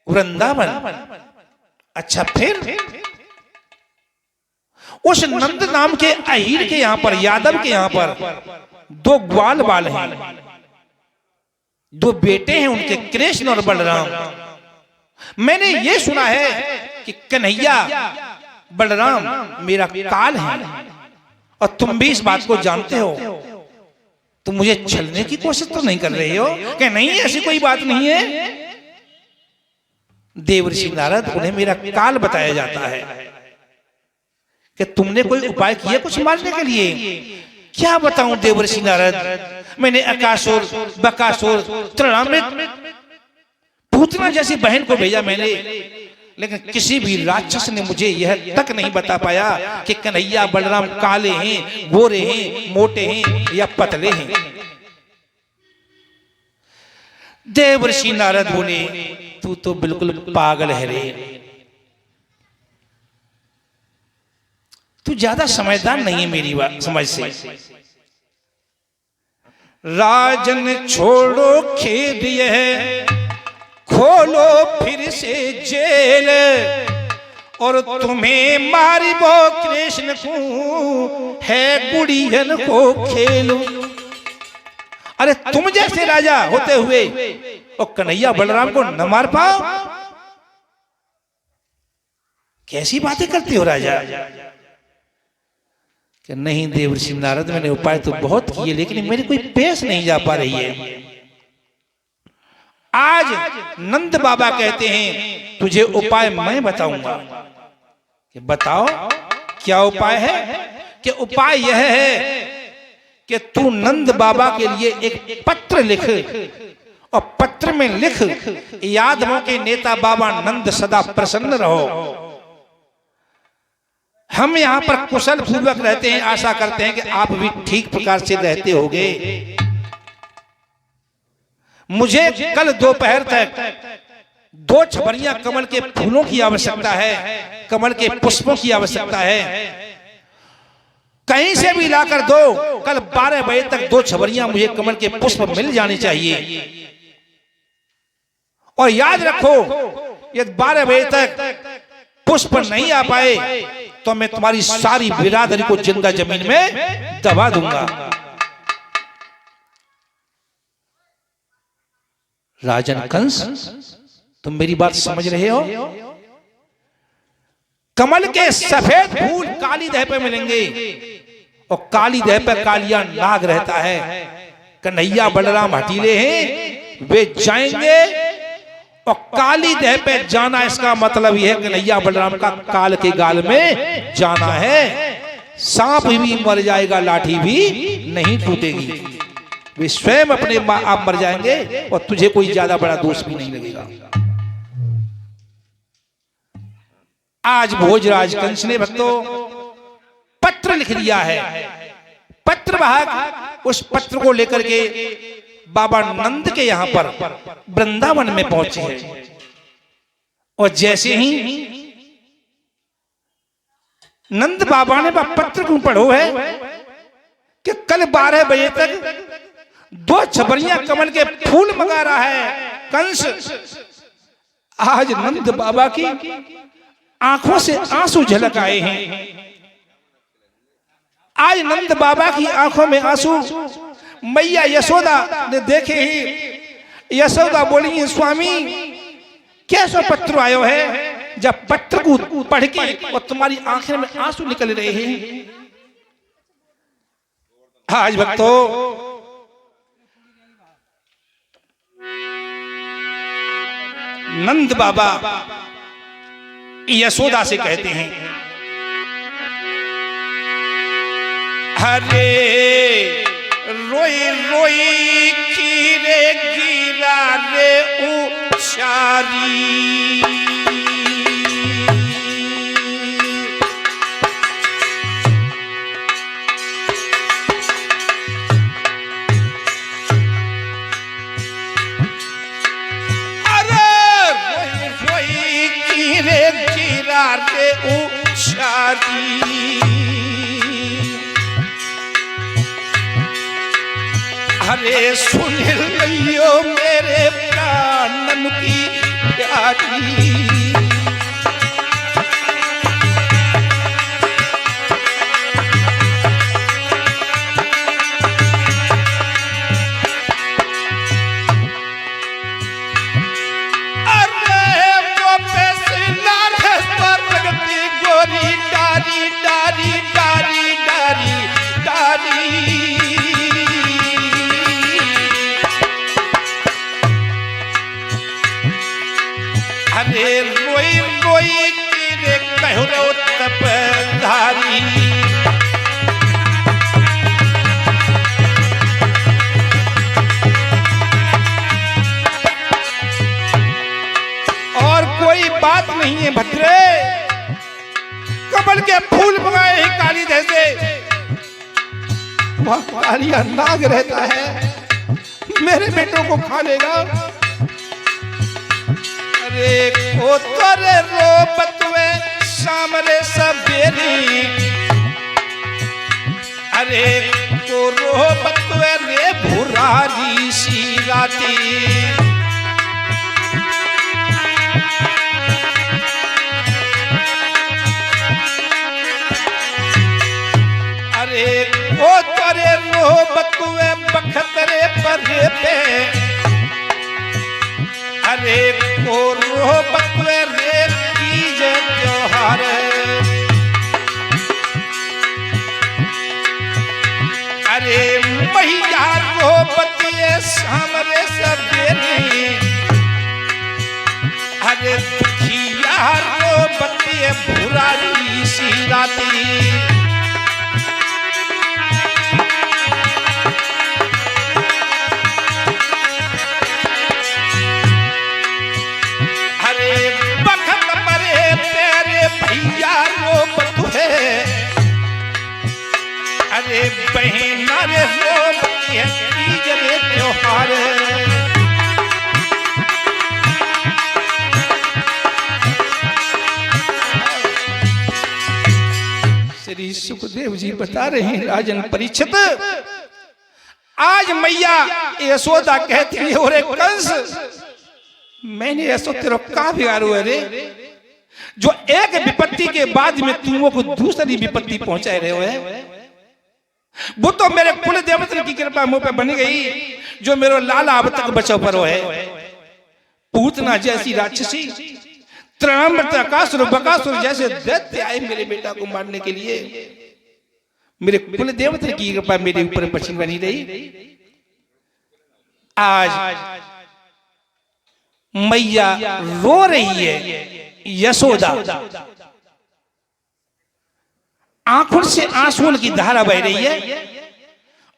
वृंदावन। अच्छा, फिर उस नंद नाम के अहीर के यहां पर, यादव के यहां पर दो ग्वाल बाल हैं, दो बेटे हैं उनके, कृष्ण और बलराम। मैंने ये सुना है कि कन्हैया बलराम मेरा काल है और तुम भी इस बात को जानते हो। तुम मुझे छलने की कोशिश तो नहीं कर रहे हो? कि नहीं, ऐसी कोई बात नहीं है। देवर्षि नारद, उन्हें मेरा काल बताया जाता है कि तुमने कोई उपाय किया कुछ मारने के लिए। क्या बताऊं देवर्षि नारद, मैंने अकासुर, बकासुर, तृणामृत, पूतना जैसी बहन को भेजा मैंने, लेकिन किसी भी राक्षस ने मुझे यह तक नहीं बता पाया कि कन्हैया बलराम काले हैं, गोरे हैं, मोटे हैं या पतले हैं। देवर्षि नारद बोले, तू तो बिल्कुल पागल है रे, तू ज्यादा समझदार नहीं है मेरी बात समझ से। राजन छोड़ो खेद यह, खोलो फिर से जेल, और तुम्हें मारिबो कृष्ण को है गुड़ियन को खेलो। अरे तुम जैसे राजा होते हुए और कन्हैया बलराम को न मार पाओ, कैसी बातें करते हो राजा? कि नहीं देवर्षि नारद, मैंने उपाय तो बहुत किए लेकिन मेरी कोई पेश नहीं जा पा रही है। आज नंद बाबा कहते हैं तुझे उपाय मैं बताऊंगा। कि बताओ क्या उपाय है? कि उपाय यह है कि तू नंद बाबा के लिए एक पत्र लिख, और पत्र में लिख, यादवों के नेता बाबा नंद सदा प्रसन्न रहो। हम यहाँ पर कुशल पूर्वक रहते हैं, आशा करते हैं कि आप भी ठीक प्रकार से रहते होंगे। मुझे कल दोपहर तक 2 छबरियां कमल के फूलों की आवश्यकता है, कमल के पुष्पों की आवश्यकता है। कहीं से भी लाकर दो, कल 12 बजे तक 2 छबरियां मुझे कमल के पुष्प मिल जाने चाहिए। और याद रखो, यदि 12 बजे तक पुष्प नहीं आ पाए तो मैं तुम्हारी सारी बिरादरी को जिंदा जमीन में दबा दूंगा। राजन कंस, तुम मेरी बात समझ रहे हो? कमल के सफेद फूल काली दह पे मिलेंगे, और काली दह पे कालिया नाग रहता है। कन्हैया बलराम हटीले हैं, वे जाएंगे, और काली दह पे जाना इसका मतलब यह है कन्हैया बलराम का काल के गाल में जाना है। सांप भी मर जाएगा, लाठी भी नहीं टूटेगी। वे स्वयं अपने आप मर जाएंगे, और तुझे कोई ज्यादा बड़ा दोष भी नहीं लगेगा। आज भोजराज कंस ने भक्तों पत्र लिख दिया है। पत्र वाहक उस पत्र को लेकर के बाबा नंद के यहां पर वृंदावन में पहुंचे हैं। और जैसे ही नंद बाबा ने पत्र को पढ़ो है कि कल 12 बजे तक 2 छबरियां कमल के फूल मंगा रहा है कंस। आज नंद बाबा की आंखों से आंसू झलक आए हैं। आज नंद बाबा की आंखों में आंसू मैया यशोदा ने देखे ही। यशोदा बोली, स्वामी कैसा पत्र आयो है? जब पत्र को पढ़ के और तुम्हारी आंखें में आंसू निकल रहे हैं। आज भक्तों नंद बाबा यशोदा से कहते हैं, हरे रोई रोई कीरे गिरा रे उचारी। अरे सुन लियो मेरे प्राणन की प्यारी। और कोई बात नहीं है भद्रे, कमल के फूल मंगाए ही काली जैसे वह कालिया नाग रहता है, मेरे बेटों को खा लेगा। अरे को तोरे रो बतवे सामरे सवेरी, अरे को रो बतवे रे अरे ओ तरे रो बकुए बखतरे परे पे, अरे ओ रो बकुए रे तीज त्योहार, अरे मैया रो बतिए सामरे सवेरे, अरे दुखिया रो बतिए भुरारी सी राती, अरे बहना रे रोती है तीज रे त्योहार, श्री सुखदेव जी बता रहे हैं राजन परीक्षित, आज मैया यशोदा कहती है और कंस मैंने ऐसो तेरा का बिगाड़ू है रे, जो एक विपत्ति के बाद में तुमों को दूसरी विपत्ति पहुंचाए रहे हो है। वो तो मेरे कुल देवता की कृपा मुंह पे बनी गई, जो मेरा लाला अब तक बचा पर है। पूतना जैसी राक्षसी, त्रणाकासुर बकासुर जैसे दैत्य आए मेरे बेटा को मारने के लिए, मेरे कुल देवता की कृपा मेरे ऊपर बची बनी रही। आज मैया रो रही है, यशोदा आंखों से आंसुओं की धारा बह रही है।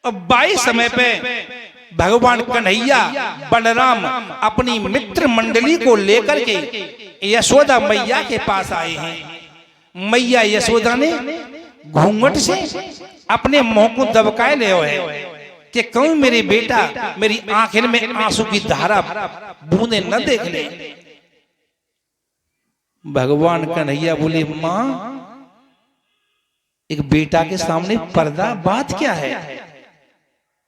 और बाई समय पे भगवान कन्हैया बलराम अपनी मित्र मंडली को लेकर के यशोदा मैया के पास आए हैं। मैया यशोदा ने घूंघट से अपने मुंह को दबकाए ले है कि कहूं मेरे बेटा मेरी आंखें में आंसू की धारा बूंदे न देख ले। भगवान कन्हैया बोले मां एक बेटा के सामने पर्दा, बात क्या है,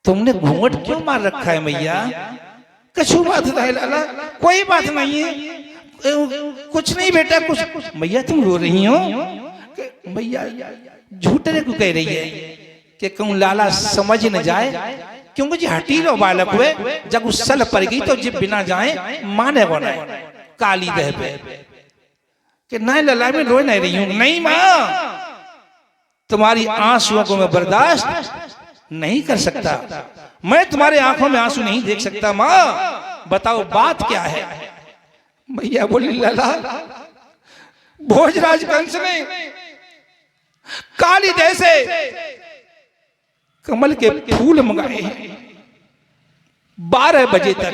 तुमने घूंघट क्यों मार रखा है मैया? कछु बात नहीं लाला, कोई बात नहीं है, कुछ नहीं बेटा कुछ। मैया तुम रो रही हो? मैया झूठे को कह रही है कि कहूं लाला समझ न जाए, क्योंकि जी हटीलो बालक हुए, जब उस सल पड़ गई तो जब बिना जाए माने को नहीं काली देह पे कि नहीं लाला मैं रो नहीं रही हूं। नहीं मां तुम्हारी आंसुओं को मैं बर्दाश्त नहीं कर सकता, मैं तुम्हारे आंखों में आंसू नहीं देख सकता। मां बताओ बात क्या है? मैया बोली लाला भोजराज कंस ने काली देह से कमल के फूल मंगाए हैं 12 बजे तक।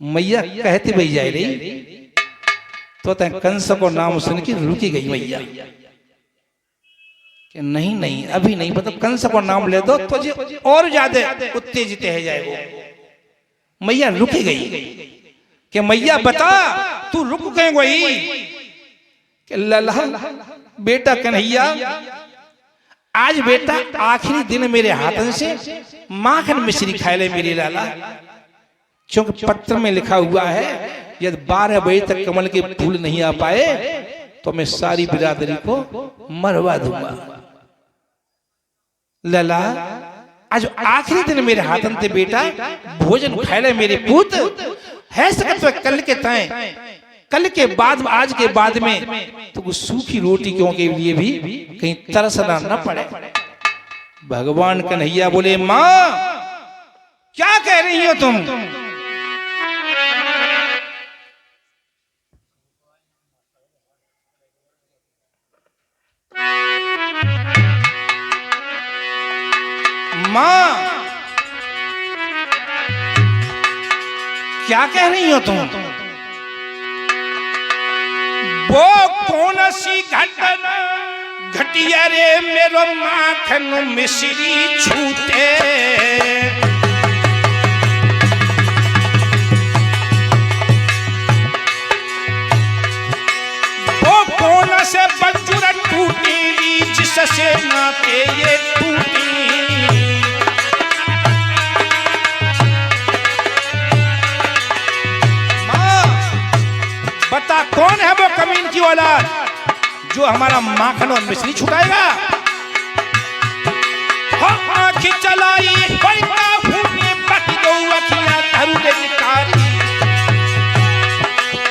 मैया कहती भाई जाए रही तो कंस को नाम सुन के रुकी गई मैया कि नहीं नहीं अभी नहीं, मतलब कंस को नाम ले दो तो जी और ज्यादा उत्तेजित है जाए वो। मैया रुकी गई कि मैया बता तू रुक गए गई कि लला बेटा कन्हैया आज बेटा आखिरी दिन मेरे हाथों से माखन मिश्री खाए ले मेरी लाला, क्योंकि पत्र में लिखा हुआ है यदि 12 बजे तक कमल के फूल नहीं आ पाए तो मैं सारी बिरादरी को मरवा दूंगा। लला आज आखिरी दिन मेरे हाथन से बेटा भोजन खाए मेरे पूत है सकत कल के तय, कल के बाद आज के बाद में तो सूखी रोटी क्यों के लिए भी कहीं तरसना न पड़े। भगवान कन्हैया बोले मां क्या कह रही हो तुम? मां क्या कह रही हो तुम? वो कौन सी घटना घटिया रे मेरो माखन मिश्री छूटे, वो कौन से बंजुर टूटी जिससे नाते ये टूटे। औलाद जो हमारा माखन और मिश्री छुटाएगा। आँख चलाई होई काहू ने बाकी दो अखियां धरू ने निकारी।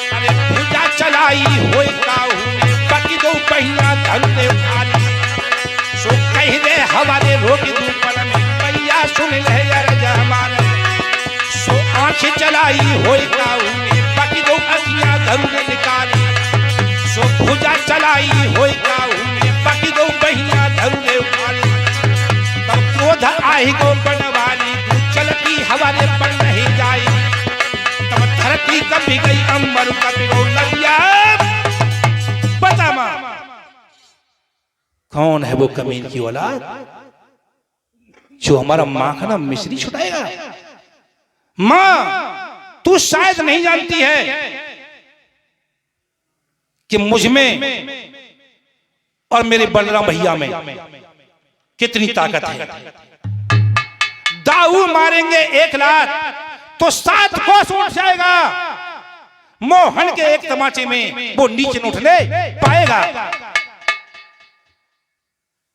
अरे भुजा चलाई होई काहू ने बाकी दो पहिया धरू ने उखारी। सो कह दे हमारे रोक दूपन में भैया सुन ले अर्ज हमारे। सो आँख चलाई होई काहू ने बाकी दो अखियां धरू ने निकारी। सो भुजा चलाई होई काहू ने बाकी दो पहिया धरू ने उखारी। तब क्रोध आई गो बनवाली चलती हवारे पर नहीं जाई। तब धरती कभी गई अंबर कभी गो नदिया। बता मां कौन है वो कमीन की औलाद जो हमारा माखन मिश्री छुटाएगा। मां तू शायद नहीं जानती है कि मुझ में और मेरे बलराम भैया में कितनी ताकत है। दाऊ मारेंगे 1 लाख तो 7 कोस उठ जाएगा। मोहन के एक तमाचे में वो नीचे उठ ले पाएगा।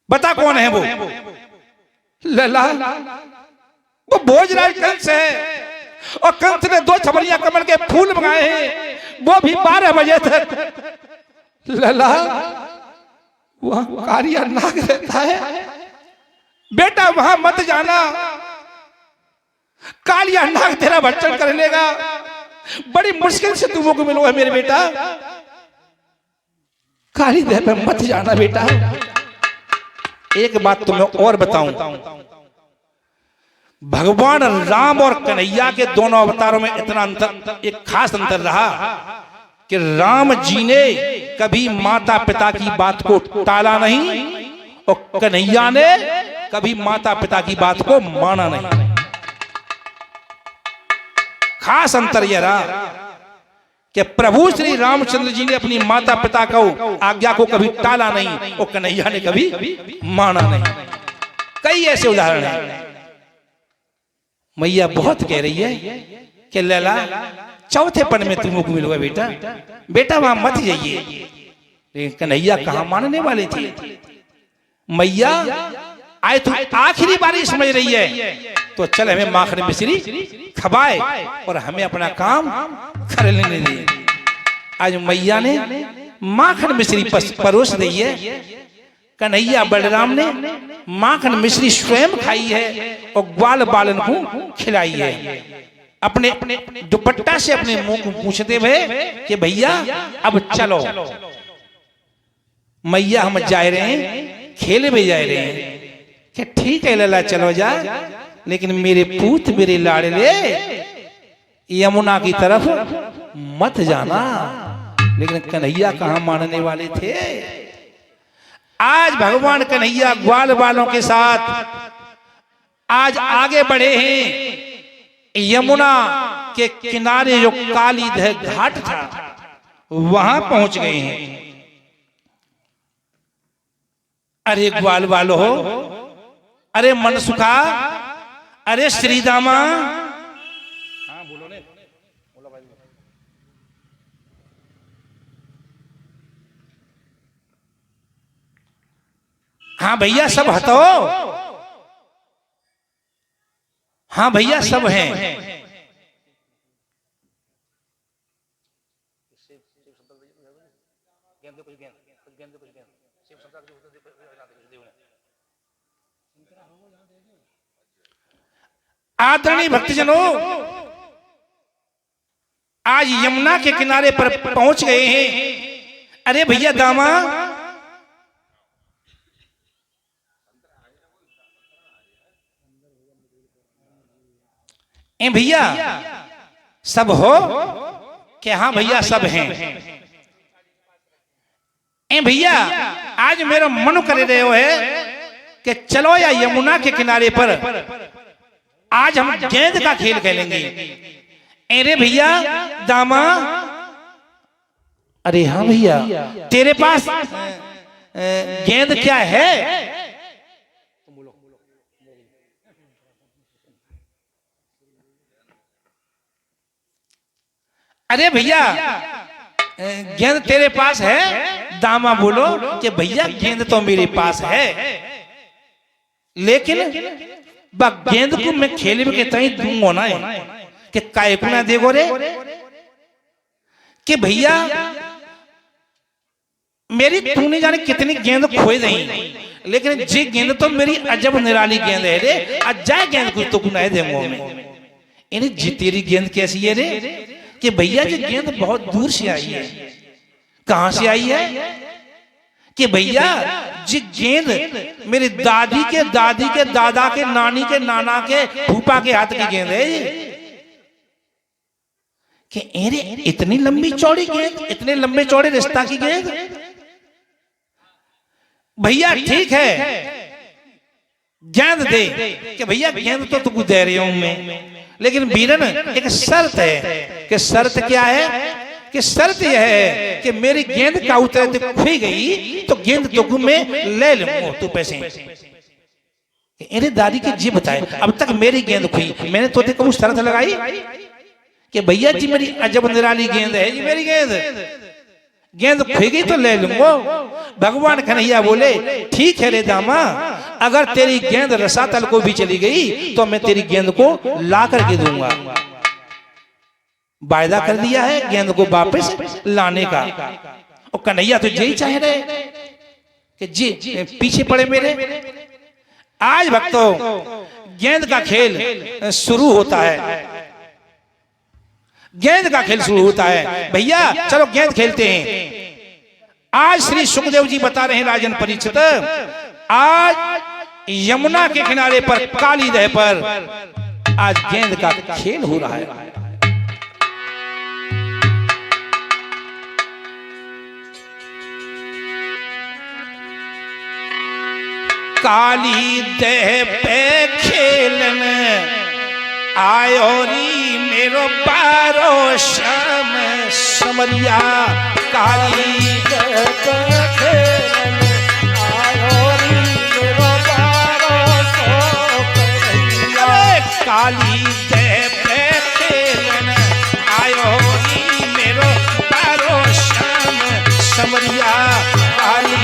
बता कौन है वो? लला वो भोजराज कंस है। और कंस ने 2 छबड़ियां कमल के फूल मंगाए हैं, वो भी 12 बजे तक। लला वहां कारिया नाग रहता है, बेटा वहां मत जाना। कालिया नाग तेरा भक्षण कर लेगा। बड़ी मुश्किल से तुमको को मिलो है मेरे बेटा। काली देह पे मत जाना बेटा। एक बात तुम्हें और बताऊं, भगवान राम और कन्हैया के दोनों अवतारों में इतना अंतर, एक खास अंतर रहा कि राम जी ने कभी माता पिता की बात को टाला नहीं और कन्हैया ने कभी माता पिता की बात को माना नहीं। खास अंतर यह रहा कि प्रभु श्री रामचंद्र जी ने अपनी माता पिता को आज्ञा को कभी टाला नहीं और कन्हैया ने कभी माना नहीं। कई ऐसे उदाहरण हैं। मैया बहुत कह रही है कि लैला चौथे पन में तुमको मिलूंगा बेटा, बेटा वहां मत जाइए। लेकिन कन्हैया कहां मानने वाले थे। मैया आए तो आखिरी बारी समझ रही है तो चल हमें माखन मिश्री खवाए और हमें अपना काम कर लेने दे। आज मैया ने माखन मिश्री परोस दी है। कन्हैया बलराम ने माखन मिश्री स्वयं खाई है और ग्वाल बालन को खिलाई है। अपने दुपट्टा से अपने मुंह को पूछते हुए कि भैया अब चलो। मैया हम जा रहे हैं, खेल में जा रहे हैं। कि ठीक है लला चलो जा, लेकिन मेरे पूत मेरे लाडले यमुना की तरफ मत जाना। लेकिन कन्हैया कहां मानने वाले थे। आज भगवान कन्हैया ग्वाल बालों के साथ आज आगे बढ़े हैं। यमुना के किनारे जो काली दह घाट था वहां पहुंच गए हैं। अरे ग्वाल बालो, अरे मनसुखा, अरे श्रीदामा। हाँ बोलो ने, बोलो भाई। हाँ भैया सब हतो। हाँ भैया सब हैं। आदरणीय भक्तजनों, आज यमुना के किनारे पर पहुंच गए हैं। अरे भैया दामा, ए भैया सब हो कि हाँ भैया सब हैं। ए भैया आज मेरा मन कर रहे हो है कि चलो या यमुना के किनारे पर आज हम गेंद का खेल खेलेंगे। अरे भैया दामा, अरे हाँ भैया तेरे पास गेंद क्या है? अरे भैया गेंद तेरे पास है? दामा बोलो कि भैया गेंद तो मेरे पास है, लेकिन गेंद को मैं खेल में कितना ही दूंगा ना कि काय को ना देखो रे कि भैया मेरी तूने जाने कितनी गेंद खोए नहीं, लेकिन जी गेंद तो मेरी अजब निराली गेंद है रे, अजाए गेंद कुछ तो कुनाए देंगे मैं। इन्हें जी तेरी गेंद कैसी है रे कि भैया जी गेंद बहुत दूर से आई है। कहां से आई है कि भैया जी गेंद मेरी दादी के दादा के नानी के नाना के फूफा के हाथ की गेंद है कि अरे इतनी लंबी चौड़ी गेंद, इतने लंबे चौड़े रिश्ता की गेंद। भैया ठीक है गेंद दे कि भैया गेंद तो तुमको दे रही हूं मैं, लेकिन वीरन एक शर्त है कि शर्त क्या है कि शर्त यह है कि मेरी गेंद का उतरे खुई गई तो गेंद तुमको मैं ले लूंगा तू पैसे। अरे दादी की जी बताए अब तक मेरी गेंद खुई, मैंने तो कभी शर्त लगाई कि भैया जी मेरी अजब निराली गेंद है जी, मेरी गेंद खुई गई तो ले लूंगा। भगवान कन्हैया बोले ठीक है रे दामा, अगर तेरी गेंद रसातल को भी चली गई तो मैं तेरी गेंद को ला करके दूंगा। वायदा कर दिया है गेंद को वापस लाने का। और कन्हैया तो यही चाह रहे कि जी पीछे पड़े मेरे। आज भक्तों गेंद का खेल शुरू होता है, गेंद का खेल शुरू होता है। भैया चलो गेंद खेलते हैं। आज श्री सुखदेव जी बता रहे हैं राजन परीक्षित, आज यमुना के किनारे पर काली दह पर आज गेंद का खेल हो रहा है। काली दह पे खेलन आयो री मेरो पारो श्याम समरिया। काली दह पे खेलन आयो री मेरो पारो समरिया। काली दह पे खेलन आयो री मेरो पारो श्याम समरिया। काली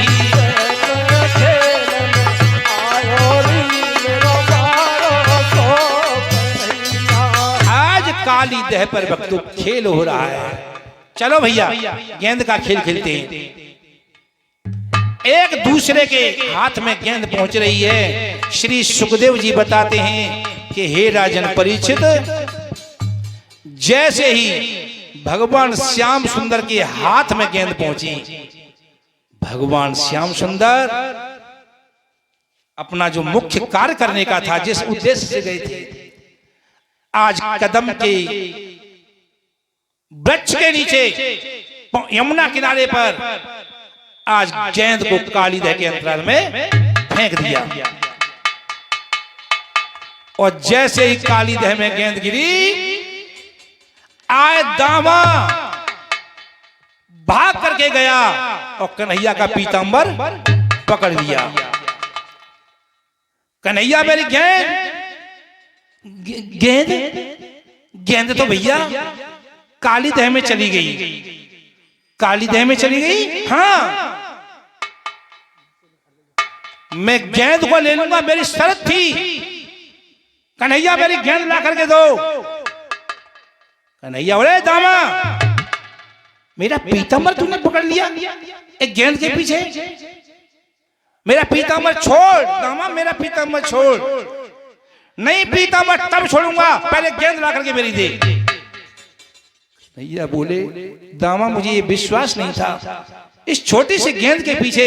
काली दह पर भक्तों खेल हो रहा है। चलो भैया गेंद का खेल खेलते हैं। एक दूसरे के हाथ में गेंद पहुंच रही है। श्री सुखदेव जी बताते हैं कि हे राजन परीक्षित, जैसे ही भगवान श्याम सुंदर के हाथ में गेंद पहुंची, भगवान श्याम सुंदर अपना जो मुख्य कार्य करने का था, जिस उद्देश्य से गए थे, आज कदम के वृक्ष के नीचे यमुना किनारे पर आज गेंद को काली दह के अंतराल में फेंक दिया। और जैसे ही काली दह में गेंद गिरी, आए दामा भाग करके गया और कन्हैया का पीतांबर पकड़ लिया। कन्हैया मेरी गेंद तो भैया काली दह में चली गई, काली दह में चली गई। हाँ मैं गेंद को ले लूंगा, मेरी शर्त थी कन्हैया मेरी गेंद ला करके दो। कन्हैया बोले दामा मेरा पीतांबर तूने पकड़ लिया एक गेंद के पीछे, मेरा पीतांबर छोड़। दामा मेरा पीतांबर छोड़। नहीं पीतांबर तब छोड़ूंगा, पहले गेंद ला करके मेरी दे। भैया बोले दामा मुझे ये विश्वास नहीं था इस छोटी सी गेंद के पीछे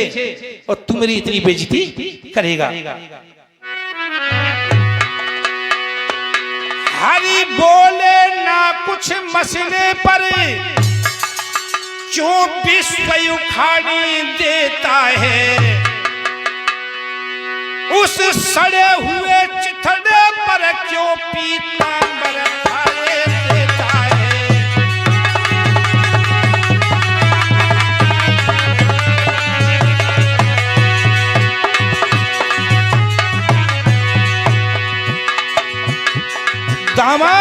और तू मेरी इतनी बेइज्जती करेगा। हरि बोले ना कुछ मसले पर क्यों विश्व उखाड़ी देता है, उस सड़े हुए चिथड़े पर क्यों पीतांबर फाड़े देता है। दामा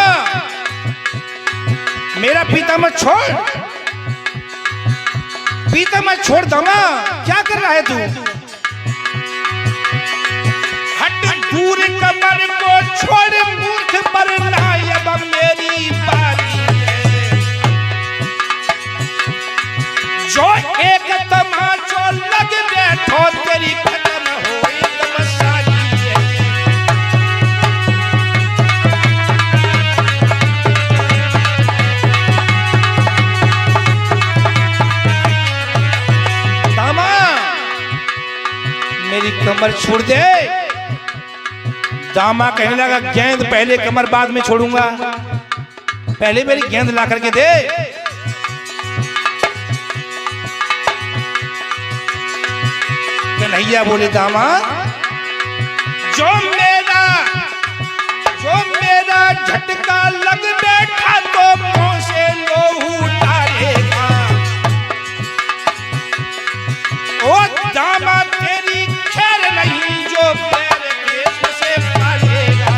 मेरा पीतांबर छोड़। अभी तो मैं छोड़ दूंगा। क्या कर रहा है तू? हट दूर कमर को छोड़ मूर्ख पर नायब मेरी बारी है। जो एक तमाचो लग बैठो तेरी खत्म हो एकदम सारी है। दामा मेरी कमर छोड़ दे। दामा कहने लगा गेंद पहले कमर बाद में छोड़ूंगा, पहले मेरी गेंद ला करके दे। कन्हैया बोले दामा जो मेरा झटका लग बैठा तो मुंह से लोहू डालेगा। ओ दामा तेरी खैर नहीं जो पैर केस से पालेगा।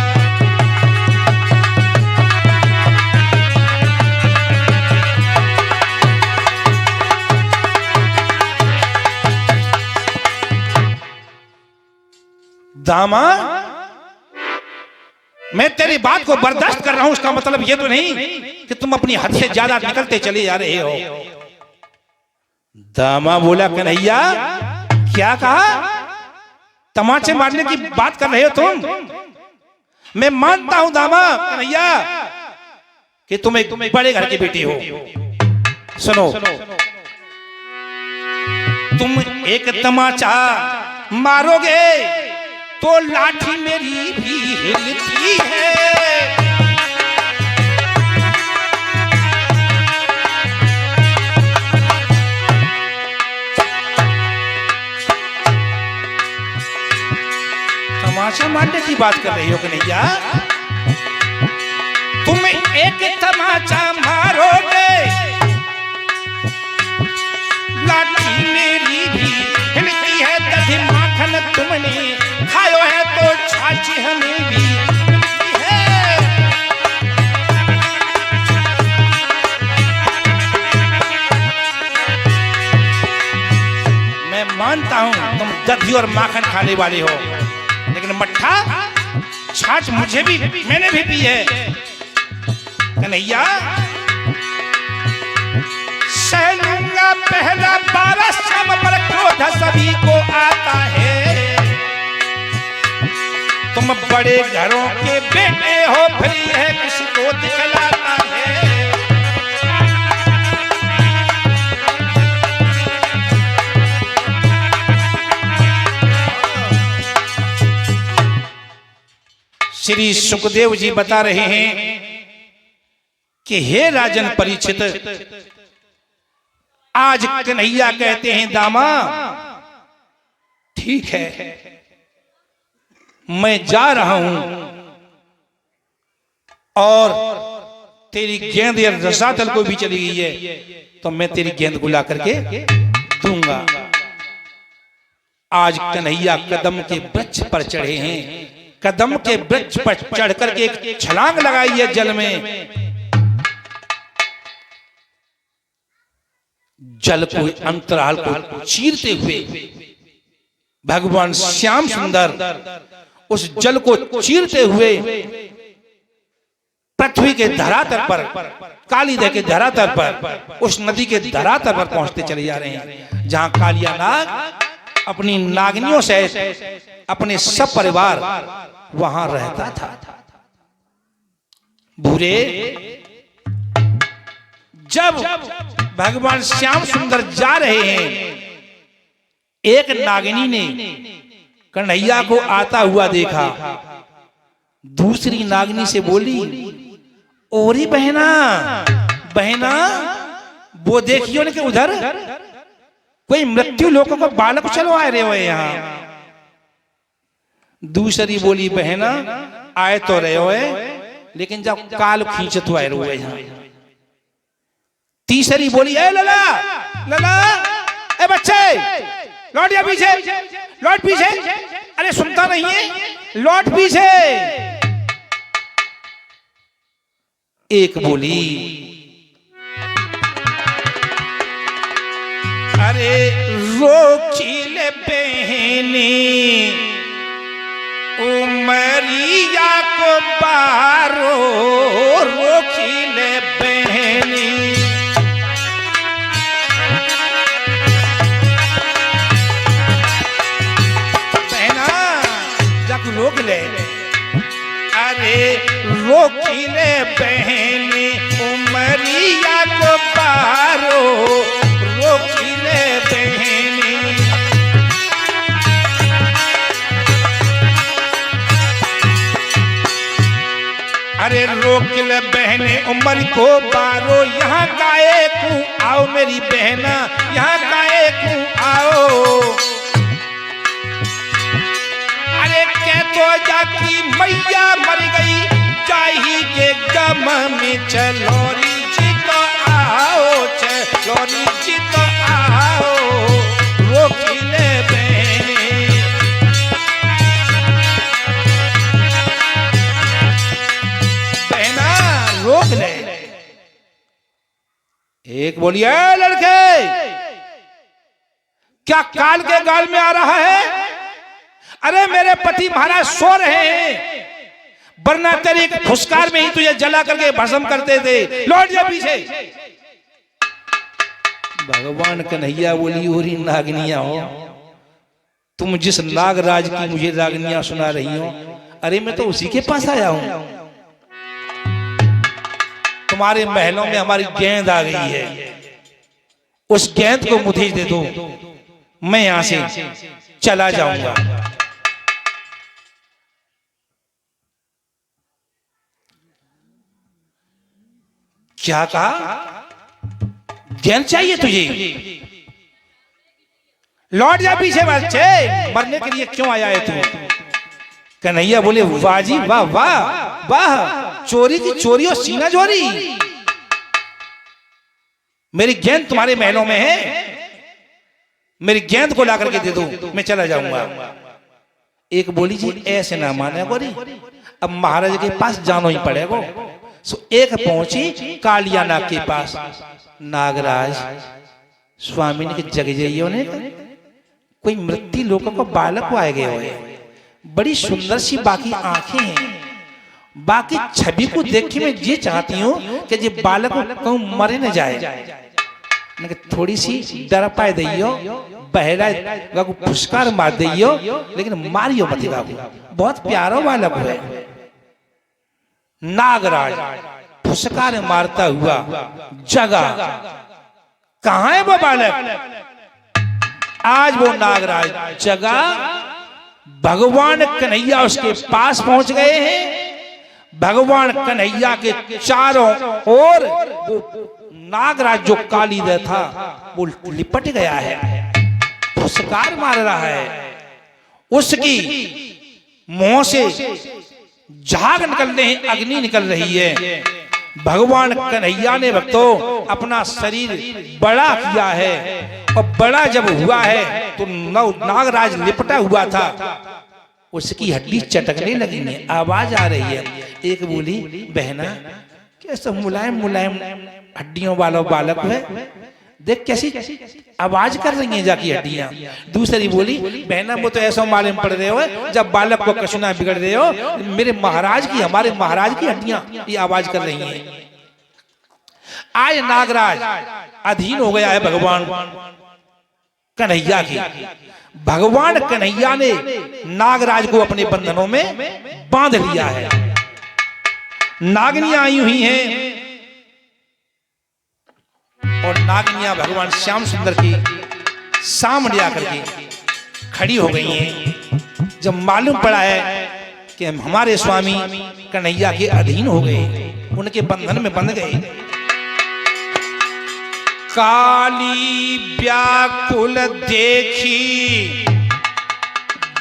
दामा मैं तेरी बात को बर्दाश्त कर रहा हूं, उसका मतलब ये तो नहीं कि तुम अपनी हद से ज्यादा निकलते चले जा रहे हो। दामा बोला कन्हैया क्या कहा? तमाचे मारने की बात कर रहे हो तुम? मैं मानता हूं दामा कन्हैया कि तुम एक बड़े घर की बेटी हो। सुनो, तुम एक तमाचा मारोगे तो लाठी मेरी भी हिलती है। तमाचा मारने की बात कर रही हो कन्हैया? तुम एक तमाचा मारोगे लाठी मेरी भी हिलती है। दही माखन तुमने खायो है तो छाछ हमें भी मिलती है। मैं मानता हूं तुम दही और माखन खाने वाले हो, लेकिन मट्ठा छाछ मुझे भी, मैंने भी पी है। कन्हैया सह लूंगा पहला 12 शम पर क्रोध सभी को आता है। तुम बड़े घरों के बेटे हो फिर है किसी को दिखलाता है। श्री सुखदेव जी बता रहे हैं कि हे राजन परीक्षित, आज कन्हैया कहते हैं दामा ठीक है मैं जा रहा हूं और तेरी गेंद या रसातल को भी चली गई है तो मैं तेरी गेंद को ला करके दूंगा। आज कन्हैया कदम के वृक्ष पर चढ़े हैं। कदम के वृक्ष पर चढ़ करके एक छलांग लगाई है जल में। जल को अंतराल को चीरते हुए भगवान श्याम सुंदर उस जल को चीरते हुए पृथ्वी के धरातल पर, कालीदह के धरातल पर, उस नदी के धरातल पर पहुंचते चले जा रहे हैं जहां कालिया नाग अपनी नागिनियों से अपने सब परिवार वहां रहता था। भूरे जब भगवान श्याम सुंदर जा रहे हैं, एक नागिनी ने कन्हैया को आता हुआ देखा। दूसरी नागिनी से बोली, ओरी बहना बहना वो देखियो ने कि उधर कोई मृत्यु लोगों को बालक चलो आ रहे हो यहाँ। दूसरी बोली, बहना आए तो रहे हो लेकिन जब काल खींचत हुआ है यहाँ। तीसरी बोली, ए लला लला, ए बच्चे लौट या पीछे, लौट पीछे, अरे सुनता नहीं है, लौट पीछे। एक बोली, अरे रोखिल बहनी उमरिया को बारो रोखिल बहनी। बहना जाकू रोक ले। अरे रोखिल बहनी उमरिया को बारो रोखिल बहनी। अरे रोकिल बहने उमर को बारो यहाँ गाए को आओ मेरी बहना यहाँ गाए को आओ। अरे कह तो जाकी मैया मर गई चाहिए गम में चलोरी जी तो आओ चलोरी जी तो आओ रोकिल बहने। रोक ले। एक बोलिए लड़के क्या काल के गाल में आ रहा है? अरे मेरे पति महाराज सो रहे हैं वरना तेरे एक फुसकार में ही तुझे जला करके भस्म करते थे। लौट जा पीछे। भगवान कन्हैया बोली हो रही नागनिया हो तुम जिस नागराज की मुझे रागनियां सुना रही हो अरे मैं तो उसी के पास आया हूं। तुम्हारे महलों में हमारी गेंद आ गई है उस गेंद को मुझे दे दो मैं यहां से चला जाऊंगा। क्या कहा? गेंद चाहिए तुझे? लौट जा पीछे बच्चे मरने के लिए क्यों आया है तू? कन्हैया बोले वाह जी वाह वाह वाह चोरी की चोरी और सीना चोरी। मेरी गेंद तुम्हारे महलों में है मेरी गेंद को ला करके दे दो मैं चला जाऊंगा। एक बोली जी ऐसे ना माने गोरी अब महाराज के पास जाना ही पड़ेगा। सो एक पहुंची कालिया नाग के पास। नागराज स्वामी ने जग जाइए ने कोई मृत्यु लोगों को बालक को आए गए हुए बड़ी सुंदर सी बाकी आंखें हैं बाकी छवि को देख के मैं ये चाहती हूँ कि ये बालक कहूँ मरे न जाए थोड़ी सी डर पाए दियो बहरा गागू फुसकार मार दियो लेकिन मारियो मत गागू बहुत प्यारा बालक है। नागराज फुसकार मारता हुआ जगा कहाँ है वो बालक? आज वो नागराज जगा भगवान कन्हैया उसके पास पहुंच गए हैं। भगवान कन्हैया के चारों ओर वो नागराज जो कालीदह था वो लिपट गया है फुसकार मार रहा है। उसकी मुंह से झाग निकल रहे हैं अग्नि निकल रही है। भगवान कन्हैया ने भक्तों अपना शरीर बड़ा किया है और बड़ा जब हुआ है तो नागराज लिपटा हुआ था उसकी हड्डी चटकने लगी है आवाज आ रही है। एक बोली बहना कैसा मुलायम मुलायम हड्डियों वाला बालक है देख कैसी आवाज कर रही है जाकी हड्डियां। दूसरी बोली बहना वो तो ऐसा मालूम पड़ रहे हो जब बालक को कशुना बिगड़ रहे हो मेरे महाराज की हमारे महाराज की हड्डियां ये आवाज कर रही हैं। आज नागराज अधीन हो गया है भगवान कन्हैया की। भगवान कन्हैया ने नागराज को अपने बंधनों में बांध लिया है। नागनियां आई हुई हैं और नागनियां भगवान श्याम सुंदर की सामने आकर के खड़ी हो गई हैं। जब मालूम पड़ा है कि हमारे स्वामी कन्हैया के अधीन हो गए उनके बंधन में बंध गए। काली व्याकुल देखी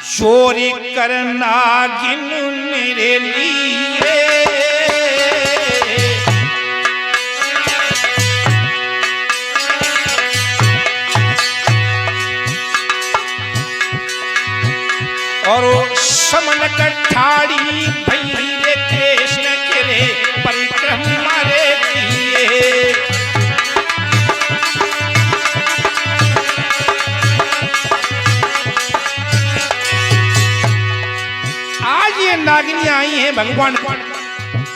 चोरी करना गिन मेरे लिए और समन कठाड़ी भैरे कृष्ण के परिक्रमा रे किए। नागिनी आई हैं भगवान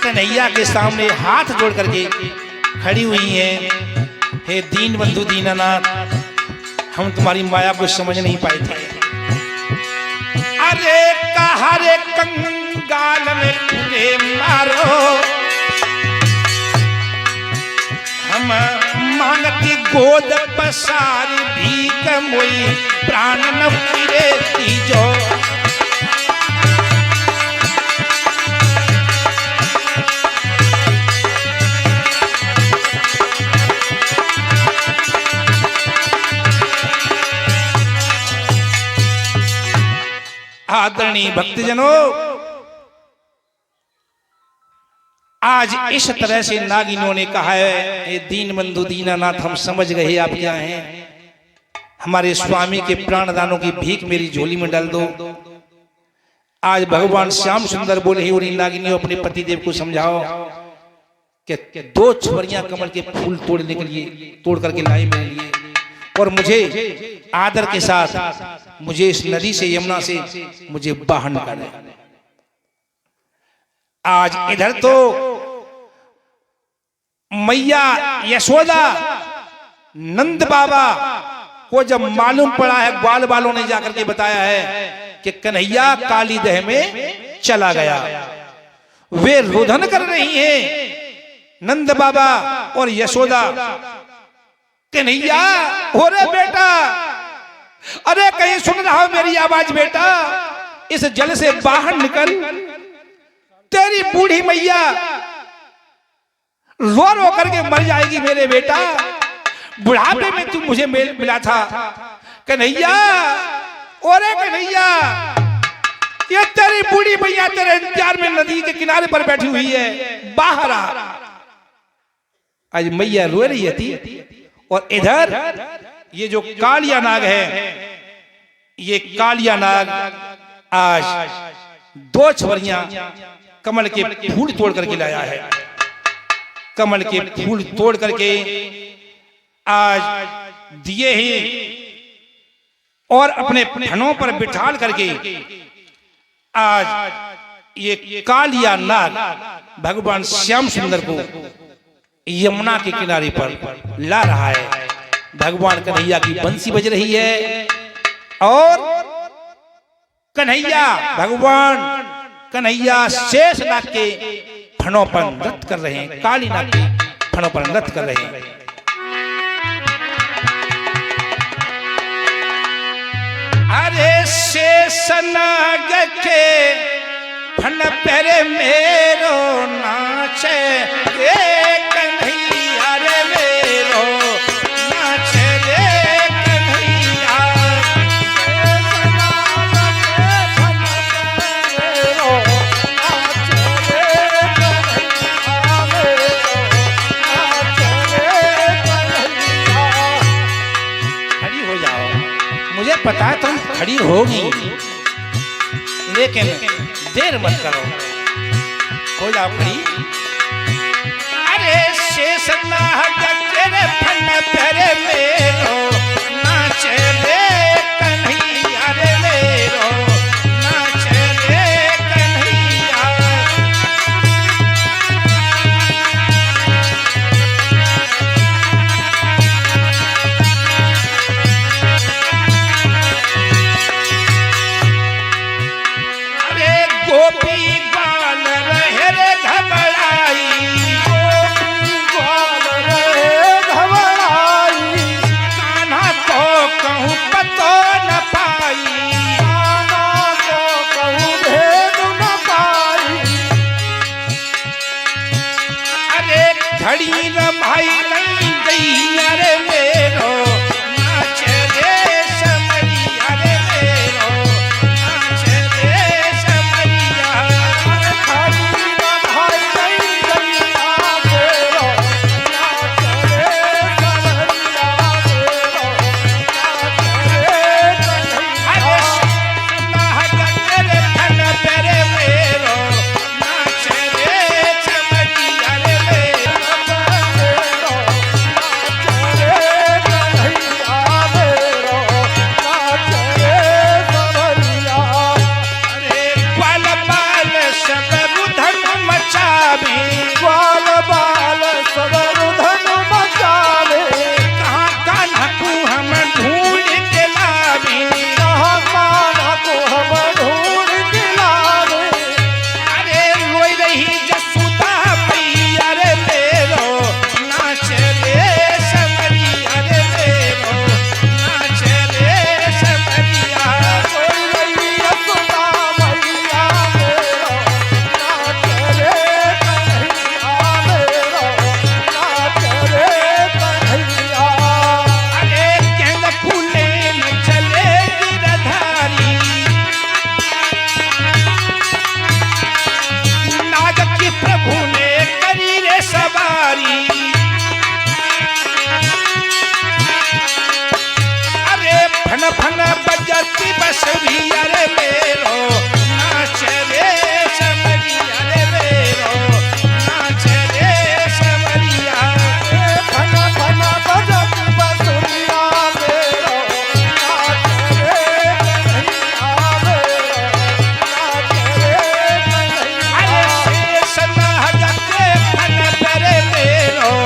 कन्हैया के सामने हाथ जोड़ करके खड़ी हुई हैं। हे दीन बंधु दीनानाथ, हम तुम्हारी माया को समझ नहीं पाए थे। अरे कहा रे कंगाल में पूरे मारो, हम मांगती गोद पसारी भीख मोई प्राण न फिरे तीजो। आदरणीय भक्तजनों, आज इस तरह से नागिनों ने कहा है, ये दीन बंधु दीनानाथ, हम समझ गए आप क्या हैं। हमारे स्वामी के प्राणदानों की भीख मेरी झोली में डाल दो। आज भगवान श्याम सुंदर बोले ही उन्हीं नागिनियों अपने पतिदेव को समझाओ कि 2 छुरियां कमल के फूल तोड़ने के लिए तोड़ करके लाई मेरे लिए, और मुझे आदर के साथ मुझे इस नदी से, यमुना से मुझे बाहर निकाले। आज इधर तो मैया यशोदा नंद बाबा को जब मालूम पड़ा है, ग्वाल वालों ने जाकर के बताया है कि कन्हैया काली दह में चला गया, वे रुदन कर रही हैं नंद बाबा और यशोदा। कन्हैया, हो रे बेटा, अरे कहीं सुन रहा हो मेरी आवाज बेटा, इस जल से बाहर निकल, तेरी बूढ़ी मैया रो रो करके मर जाएगी मेरे बेटा। बुढ़ापे में तू मुझे मिला था कन्हैया, ओरे कन्हैया, ये तेरी बूढ़ी मैया तेरे इंतजार में नदी के किनारे पर बैठी हुई है, बाहर आ। आज मैया रो रही थी, और इधर ये जो कालिया नाग है, ये कालिया नाग आज 2 छुरियां कमल के फूल तोड़ करके लाया है। कमल के फूल तोड़ करके आज दिए ही और अपने फनों पर बिठाल करके आज ये कालिया नाग भगवान श्याम सुंदर को यमुना के किनारे पर ला रहा है। भगवान कन्हैया की बंसी बज रही है, और कन्हैया, भगवान कन्हैया शेष नाग के फणों पर नृत्य कर रहे हैं, काली नाग के फणों पर नृत्य कर रहे हैं। अरे शेष नाग के फन पर मेरो नाचे कन्हैया रे मेरो नाचे रे कन्हैया। खड़ी हो जाओ, मुझे पता है तुम खड़ी होगी, लेकिन देर मत करो, हो जाओ खड़ी। अरे शेष नाग तेरे फन पर मेरो नाचे रे कन्हैया रे मेरो नाचे रे कन्हैया। अरे गोपी ग्वाल रहे रे घबराई, कान्हा को कहूँ पतो न पाई, अरे घड़ी रमाई नहीं गई अरे मेरो नाचे रे समरिया रे मेरो नाचे रे समरिया। बत्ती बसुरी अरे मेरो नाच रे समरिया रे मेरो नाच रे समरिया धन धन बजती बसुरिया मेरो नाच रे कन्हैया मेरो नाच रे कन्हैया। अरे शेष नाग के फन पर मेरो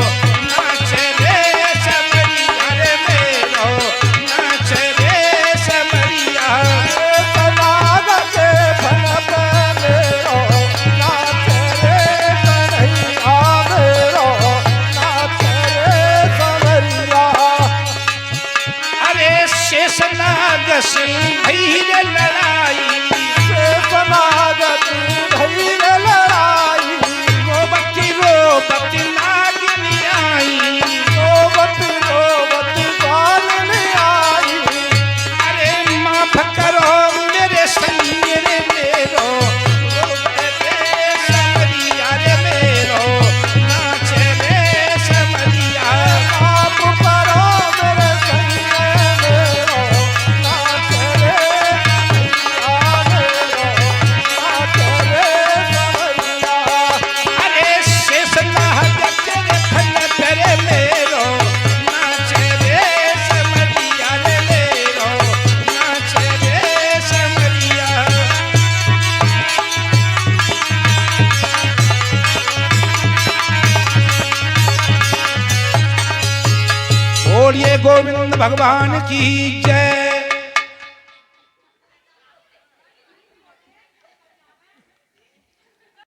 नाच रे समरिया रे मेरो नाच रे समरिया नाग के फन पे मेरो नाच रे कन्हैया मेरो नाच रे समरिया। अरे शेष नाग से भैर लड़ाई शेषनागति भैर लड़ाई रोबती नागिनी आई रोबती बालनी आई। अरे माफ करो मेरे सैये रे मेरो रोबते समरिया रे मेरो नाच रे समरिया आप करो मेरे सैये मेरो नाच रे कन्हैया मेरो नाच रे समरिया। अरे शेष नाग के फन पर मेरो नाच रे समरिया रे मेरो नाच रे समरिया बोलिए गोविंद भगवान की जय।